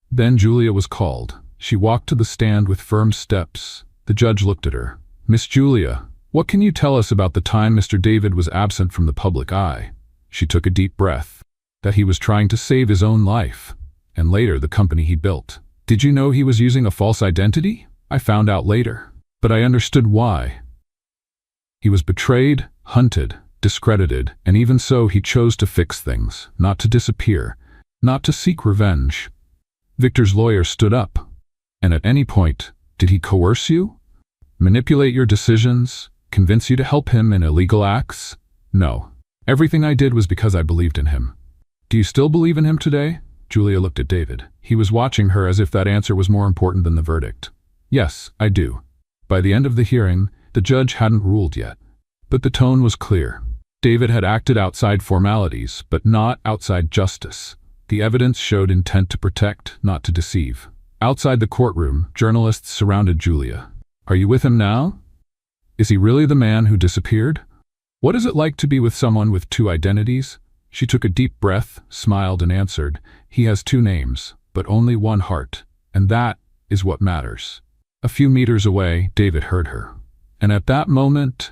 Then Julia was called. She walked to the stand with firm steps. The judge looked at her. Miss Julia, What can you tell us about the time Mr. David was absent from the public eye? She took a deep breath. That he was trying to save his own life, and later the company he built. Did you know he was using a false identity? I found out later, but I understood why. He was betrayed, hunted, discredited, and even so he chose to fix things, not to disappear, not to seek revenge. Victor's lawyer stood up. And at any point, did he coerce you? Manipulate your decisions? Convince you to help him in illegal acts? No. Everything I did was because I believed in him. Do you still believe in him today? Julia looked at David. He was watching her as if that answer was more important than the verdict. Yes, I do. By the end of the hearing, the judge hadn't ruled yet. But the tone was clear. David had acted outside formalities, but not outside justice. The evidence showed intent to protect, not to deceive. Outside the courtroom, journalists surrounded Julia. Are you with him now? Is he really the man who disappeared? What is it like to be with someone with two identities? She took a deep breath, smiled, and answered, he has two names, but only one heart, and that is what matters. A few meters away, David heard her. And at that moment,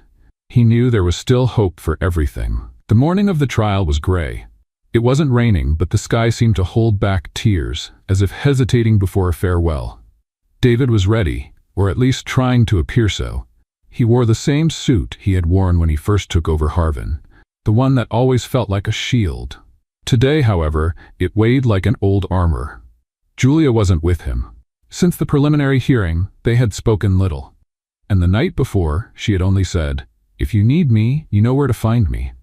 he knew there was still hope for everything. The morning of the trial was gray. It wasn't raining, but the sky seemed to hold back tears, as if hesitating before a farewell. David was ready, or at least trying to appear so. He wore the same suit he had worn when he first took over Harvin, the one that always felt like a shield. Today, however, it weighed like an old armor. Julia wasn't with him. Since the preliminary hearing, they had spoken little. And the night before, she had only said, if you need me, you know where to find me.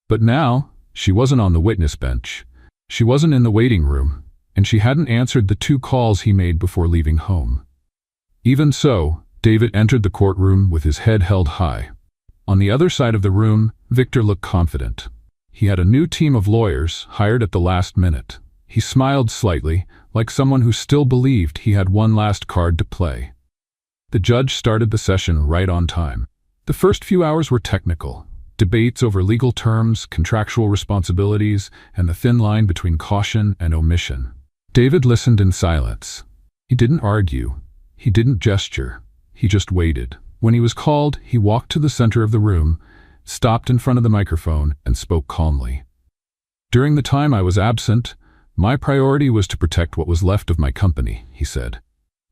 But now, she wasn't on the witness bench. She wasn't in the waiting room, and she hadn't answered the 2 calls he made before leaving home. Even so, David entered the courtroom with his head held high. On the other side of the room, Victor looked confident. He had a new team of lawyers hired at the last minute. He smiled slightly, like someone who still believed he had one last card to play. The judge started the session right on time. The first few hours were technical. Debates over legal terms, contractual responsibilities, and the thin line between caution and omission. David listened in silence. He didn't argue. He didn't gesture. He just waited. When he was called, he walked to the center of the room, stopped in front of the microphone, and spoke calmly. During the time I was absent, my priority was to protect what was left of my company, he said.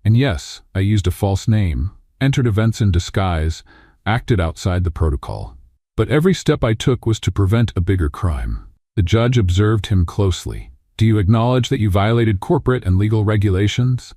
And yes, I used a false name, entered events in disguise, acted outside the protocol. But every step I took was to prevent a bigger crime. The judge observed him closely. Do you acknowledge that you violated corporate and legal regulations?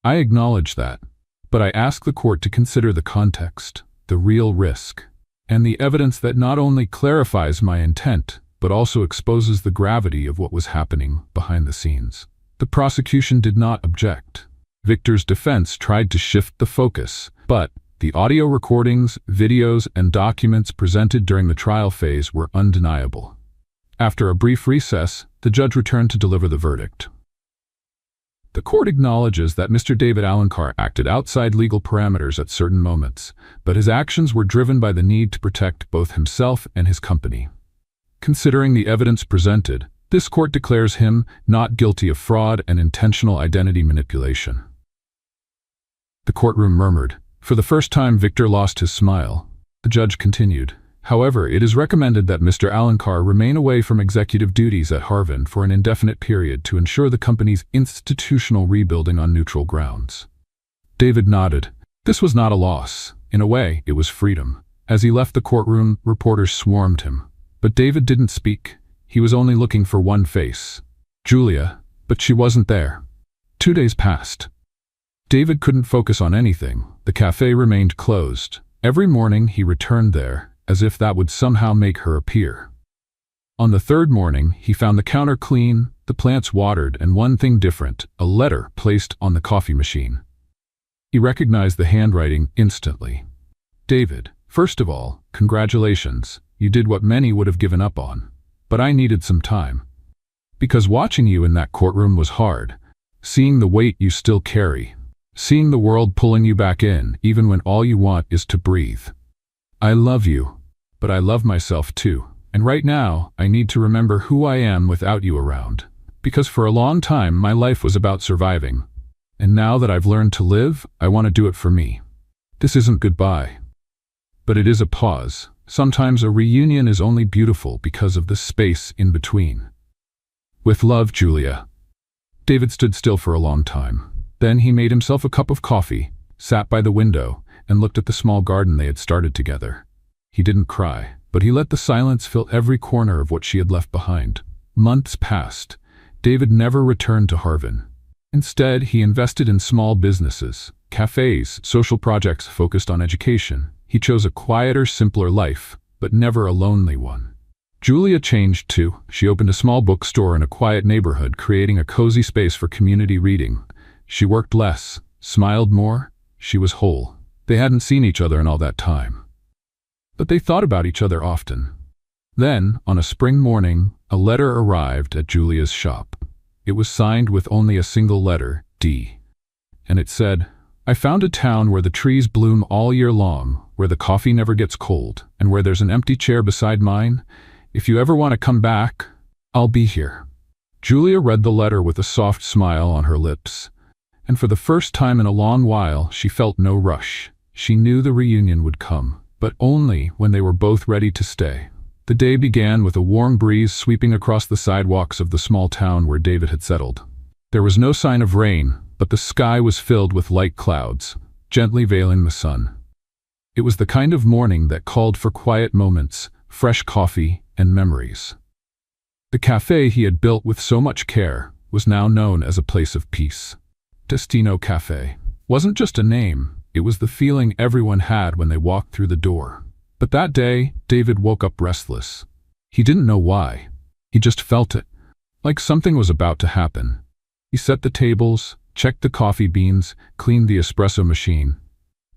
I acknowledge that, but I ask the court to consider the context, the real risk, and the evidence that not only clarifies my intent, but also exposes the gravity of what was happening behind the scenes. The prosecution did not object. Victor's defense tried to shift the focus, but the audio recordings, videos, and documents presented during the trial phase were undeniable. After a brief recess, the judge returned to deliver the verdict. The court acknowledges that Mr. David Alencar acted outside legal parameters at certain moments, but his actions were driven by the need to protect both himself and his company. Considering the evidence presented, this court declares him not guilty of fraud and intentional identity manipulation. The courtroom murmured. For the first time, Victor lost his smile. The judge continued. However, it is recommended that Mr. Alencar remain away from executive duties at Harvin for an indefinite period to ensure the company's institutional rebuilding on neutral grounds. David nodded. This was not a loss. In a way, it was freedom. As he left the courtroom, reporters swarmed him. But David didn't speak. He was only looking for one face. Julia, but she wasn't there. 2 days passed. David couldn't focus on anything. The cafe remained closed. Every morning he returned there, as if that would somehow make her appear. On the 3rd morning, he found the counter clean, the plants watered, and one thing different, a letter placed on the coffee machine. He recognized the handwriting instantly. David, first of all, congratulations. You did what many would have given up on. But I needed some time. Because watching you in that courtroom was hard. Seeing the weight you still carry. Seeing the world pulling you back in, even when all you want is to breathe. I love you, but I love myself too. And right now, I need to remember who I am without you around. Because for a long time, my life was about surviving. And now that I've learned to live, I want to do it for me. This isn't goodbye. But it is a pause. Sometimes a reunion is only beautiful because of the space in between. With love, Julia. David stood still for a long time. Then he made himself a cup of coffee, sat by the window, and looked at the small garden they had started together. He didn't cry, but he let the silence fill every corner of what she had left behind. Months passed. David never returned to Harvin. Instead, he invested in small businesses, cafes, social projects focused on education. He chose a quieter, simpler life, but never a lonely one. Julia changed too. She opened a small bookstore in a quiet neighborhood, creating a cozy space for community reading. She worked less, smiled more. She was whole. They hadn't seen each other in all that time, but they thought about each other often. Then, on a spring morning, a letter arrived at Julia's shop. It was signed with only a single letter, D. And it said, "I found a town where the trees bloom all year long, where the coffee never gets cold, and where there's an empty chair beside mine. If you ever want to come back, I'll be here." Julia read the letter with a soft smile on her lips, and for the first time in a long while, she felt no rush. She knew the reunion would come, but only when they were both ready to stay. The day began with a warm breeze sweeping across the sidewalks of the small town where David had settled. There was no sign of rain, but the sky was filled with light clouds, gently veiling the sun. It was the kind of morning that called for quiet moments, fresh coffee, and memories. The cafe he had built with so much care was now known as a place of peace. Destino Cafe wasn't just a name, it was the feeling everyone had when they walked through the door. But that day, David woke up restless. He didn't know why. He just felt it, like something was about to happen. He set the tables, checked the coffee beans, cleaned the espresso machine.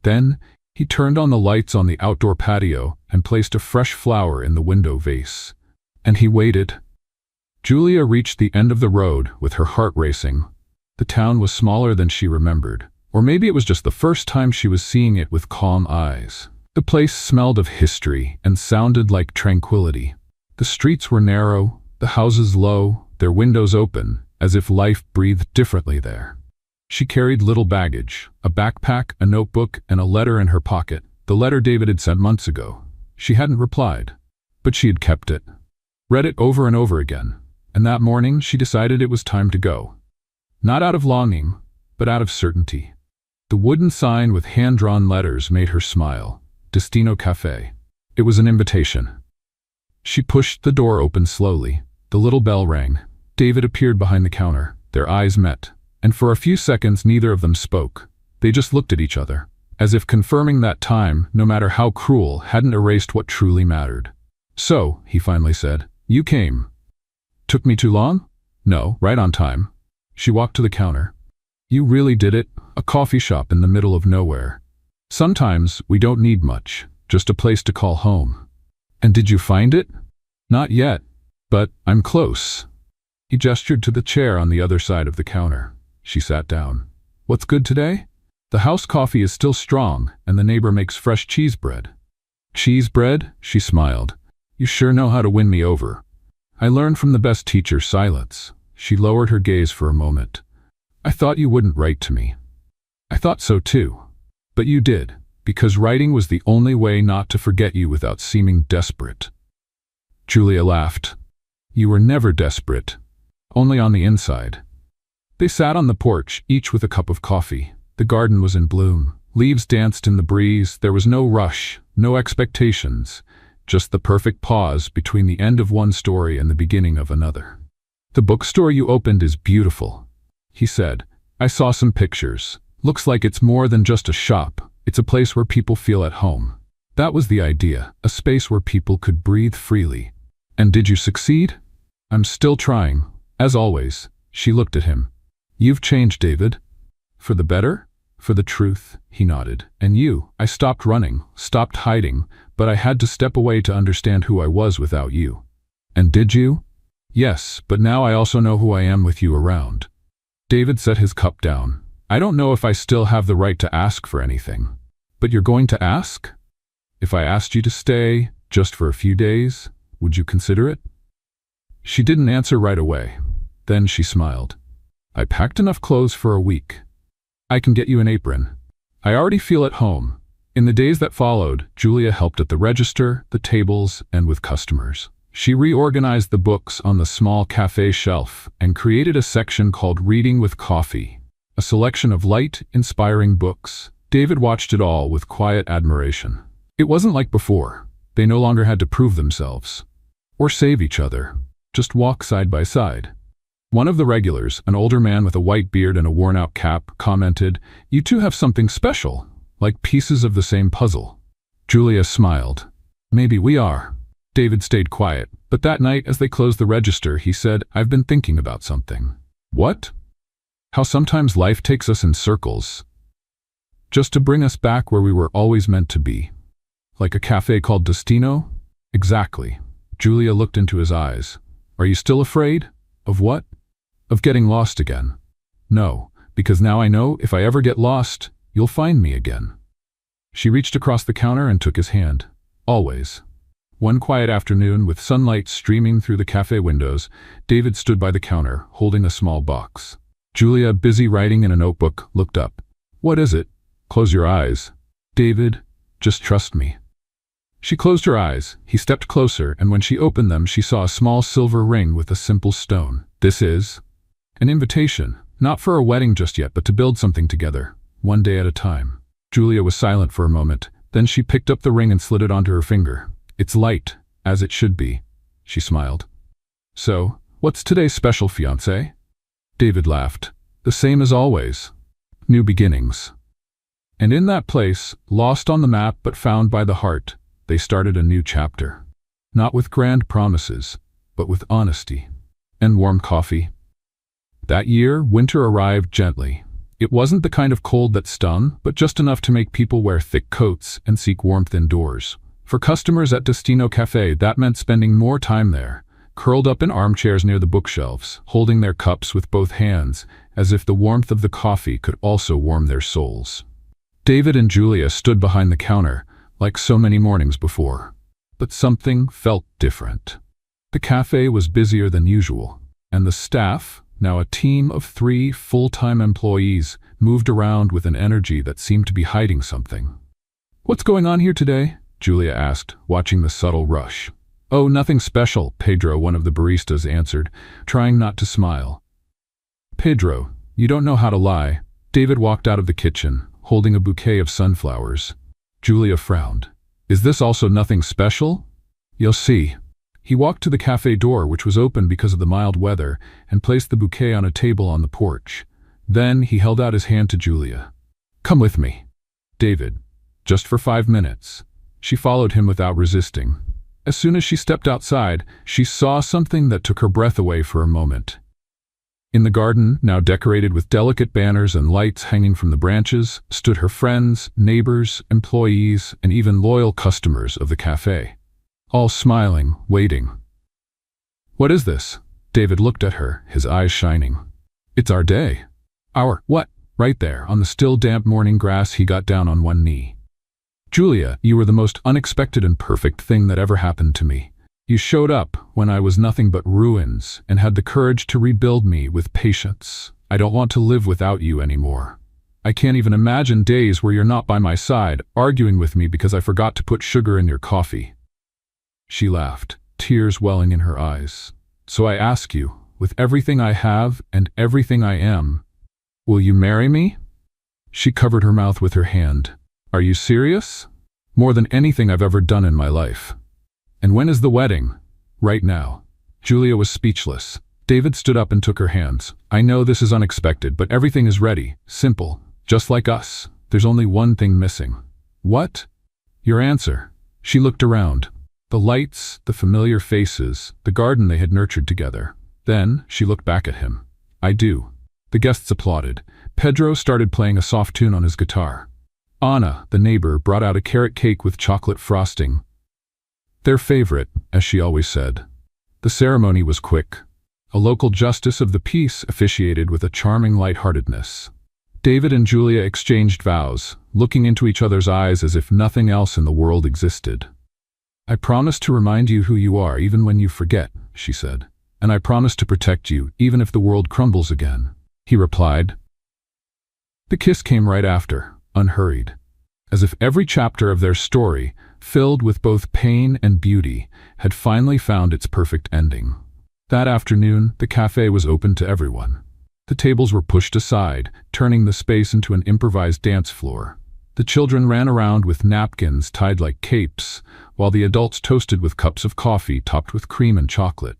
Then, he turned on the lights on the outdoor patio and placed a fresh flower in the window vase. And he waited. Julia reached the end of the road with her heart racing. The town was smaller than she remembered, or maybe it was just the first time she was seeing it with calm eyes. The place smelled of history and sounded like tranquility. The streets were narrow, the houses low, their windows open, as if life breathed differently there. She carried little baggage, a backpack, a notebook, and a letter in her pocket, the letter David had sent months ago. She hadn't replied, but she had kept it, read it over and over again, and that morning she decided it was time to go. Not out of longing, but out of certainty. The wooden sign with hand-drawn letters made her smile. Destino Cafe. It was an invitation. She pushed the door open slowly. The little bell rang. David appeared behind the counter. Their eyes met, and for a few seconds neither of them spoke. They just looked at each other, as if confirming that time, no matter how cruel, hadn't erased what truly mattered. "So," he finally said, "you came. Took me too long?" "No, right on time." She walked to the counter. "You really did it, a coffee shop in the middle of nowhere. Sometimes we don't need much, just a place to call home." "And did you find it?" "Not yet, but I'm close." He gestured to the chair on the other side of the counter. She sat down. "What's good today?" "The house coffee is still strong, and the neighbor makes fresh cheese bread." "Cheese bread?" She smiled. "You sure know how to win me over." "I learned from the best teacher, silence." She lowered her gaze for a moment. "I thought you wouldn't write to me." "I thought so too. But you did, because writing was the only way not to forget you without seeming desperate." Julia laughed. "You were never desperate, only on the inside." They sat on the porch, each with a cup of coffee. The garden was in bloom. Leaves danced in the breeze. There was no rush, no expectations, just the perfect pause between the end of one story and the beginning of another. "The bookstore you opened is beautiful," he said. "I saw some pictures. Looks like it's more than just a shop. It's a place where people feel at home." That was the idea, a space where people could breathe freely. "And did you succeed?" "I'm still trying, as always." She looked at him. "You've changed, David." "For the better?" "For the truth," he nodded. "And you?" "I stopped running, stopped hiding, but I had to step away to understand who I was without you." "And did you?" "Yes, but now I also know who I am with you around." David set his cup down. "I don't know if I still have the right to ask for anything." "But you're going to ask?" "If I asked you to stay, just for a few days, would you consider it?" She didn't answer right away. Then she smiled. "I packed enough clothes for a week. I can get you an apron. I already feel at home. In the days that followed, Julia helped at the register, the tables, and with customers. She reorganized the books on the small cafe shelf and created a section called Reading with Coffee, a selection of light, inspiring books. David watched it all with quiet admiration. It wasn't like before. They no longer had to prove themselves or save each other, just walk side by side. One of the regulars, an older man with a white beard and a worn-out cap, commented, "You two have something special, like pieces of the same puzzle." Julia smiled. "Maybe we are." David stayed quiet, but that night as they closed the register, he said, "I've been thinking about something." "What?" "How sometimes life takes us in circles, just to bring us back where we were always meant to be. Like a cafe called Destino?" "Exactly." Julia looked into his eyes. "Are you still afraid?" "Of what?" "Of getting lost again." "No, because now I know if I ever get lost, you'll find me again." She reached across the counter and took his hand. "Always." One quiet afternoon, with sunlight streaming through the cafe windows, David stood by the counter, holding a small box. Julia, busy writing in a notebook, looked up. "What is it?" "Close your eyes." "David, just trust me." She closed her eyes. He stepped closer, and when she opened them, she saw a small silver ring with a simple stone. "This is an invitation, not for a wedding just yet, but to build something together, one day at a time." Julia was silent for a moment. Then she picked up the ring and slid it onto her finger. "It's light, as it should be," she smiled. "So, what's today's special, fiancé?" David laughed. "The same as always. New beginnings." And in that place, lost on the map but found by the heart, they started a new chapter. Not with grand promises, but with honesty and warm coffee. That year, winter arrived gently. It wasn't the kind of cold that stung, but just enough to make people wear thick coats and seek warmth indoors. For customers at Destino Cafe, that meant spending more time there, curled up in armchairs near the bookshelves, holding their cups with both hands, as if the warmth of the coffee could also warm their souls. David and Julia stood behind the counter, like so many mornings before. But something felt different. The cafe was busier than usual, and the staff, now a team of 3 full-time employees, moved around with an energy that seemed to be hiding something. "What's going on here today?" Julia asked, watching the subtle rush. "Oh, nothing special," Pedro, one of the baristas, answered, trying not to smile. "Pedro, you don't know how to lie." David walked out of the kitchen, holding a bouquet of sunflowers. Julia frowned. "Is this also nothing special?" "You'll see." He walked to the cafe door, which was open because of the mild weather, and placed the bouquet on a table on the porch. Then he held out his hand to Julia. "Come with me." "David, just for 5 minutes." She followed him without resisting. As soon as she stepped outside, she saw something that took her breath away for a moment. In the garden, now decorated with delicate banners and lights hanging from the branches, stood her friends, neighbors, employees, and even loyal customers of the cafe. All smiling, waiting. "What is this?" David looked at her, his eyes shining. "It's our day." "Our what?" Right there, on the still damp morning grass, he got down on one knee. "Julia, you were the most unexpected and perfect thing that ever happened to me. You showed up when I was nothing but ruins and had the courage to rebuild me with patience. I don't want to live without you anymore. I can't even imagine days where you're not by my side, arguing with me because I forgot to put sugar in your coffee." She laughed, tears welling in her eyes. "So I ask you, with everything I have and everything I am, will you marry me?" She covered her mouth with her hand. "Are you serious?" "More than anything I've ever done in my life." "And when is the wedding?" "Right now." Julia was speechless. David stood up and took her hands. "I know this is unexpected, but everything is ready. Simple. Just like us. There's only one thing missing." "What?" "Your answer." She looked around. The lights, the familiar faces, the garden they had nurtured together. Then she looked back at him. "I do." The guests applauded. Pedro started playing a soft tune on his guitar. Anna, the neighbor, brought out a carrot cake with chocolate frosting. Their favorite, as she always said. The ceremony was quick. A local justice of the peace officiated with a charming lightheartedness. David and Julia exchanged vows, looking into each other's eyes as if nothing else in the world existed. "I promise to remind you who you are even when you forget," she said. "And I promise to protect you even if the world crumbles again," he replied. The kiss came right after, unhurried. as if every chapter of their story, filled with both pain and beauty, had finally found its perfect ending. That afternoon, the cafe was open to everyone. The tables were pushed aside, turning the space into an improvised dance floor. The children ran around with napkins tied like capes, while the adults toasted with cups of coffee topped with cream and chocolate.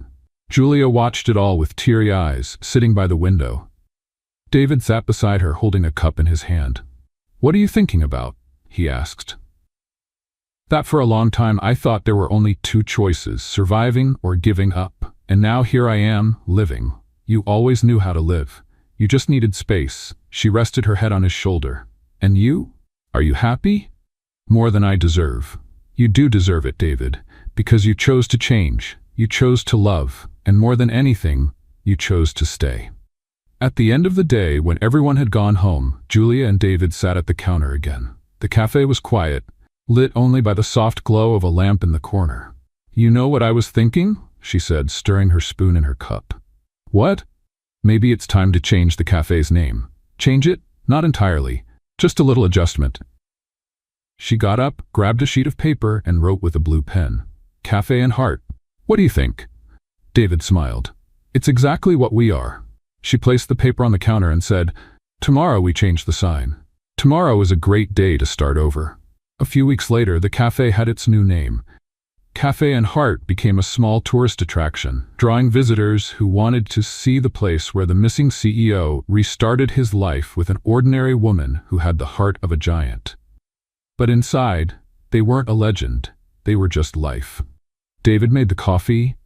Julia watched it all with teary eyes, sitting by the window. David sat beside her, holding a cup in his hand. "What are you thinking about?" he asked. "That for a long time I thought there were only two choices, surviving or giving up. And now here I am, living. You always knew how to live. You just needed space." She rested her head on his shoulder. "And you? Are you happy?" "More than I deserve." "You do deserve it, David, because you chose to change. You chose to love. And more than anything, you chose to stay." At the end of the day, when everyone had gone home, Julia and David sat at the counter again. The cafe was quiet, lit only by the soft glow of a lamp in the corner. "You know what I was thinking?" she said, stirring her spoon in her cup. "What?" "Maybe it's time to change the cafe's name." "Change it?" "Not entirely. Just a little adjustment." She got up, grabbed a sheet of paper, and wrote with a blue pen. "Cafe and Heart. What do you think?" David smiled. "It's exactly what we are." She placed the paper on the counter and said, "Tomorrow we change the sign." Tomorrow is a great day to start over. A few weeks later, the cafe had its new name. Cafe and Heart became a small tourist attraction, drawing visitors who wanted to see the place where the missing CEO restarted his life with an ordinary woman who had the heart of a giant. But inside, they weren't a legend, they were just life. David made the coffee,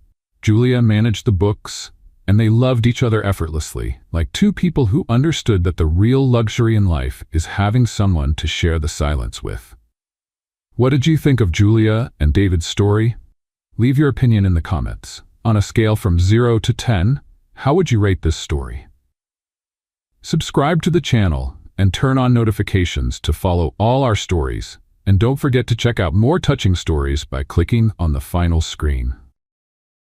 Julia managed the books, and they loved each other effortlessly, like two people who understood that the real luxury in life is having someone to share the silence with. What did you think of Julia and David's story? Leave your opinion in the comments. On a scale from 0 to 10, how would you rate this story? Subscribe to the channel and turn on notifications to follow all our stories. And don't forget to check out more touching stories by clicking on the final screen.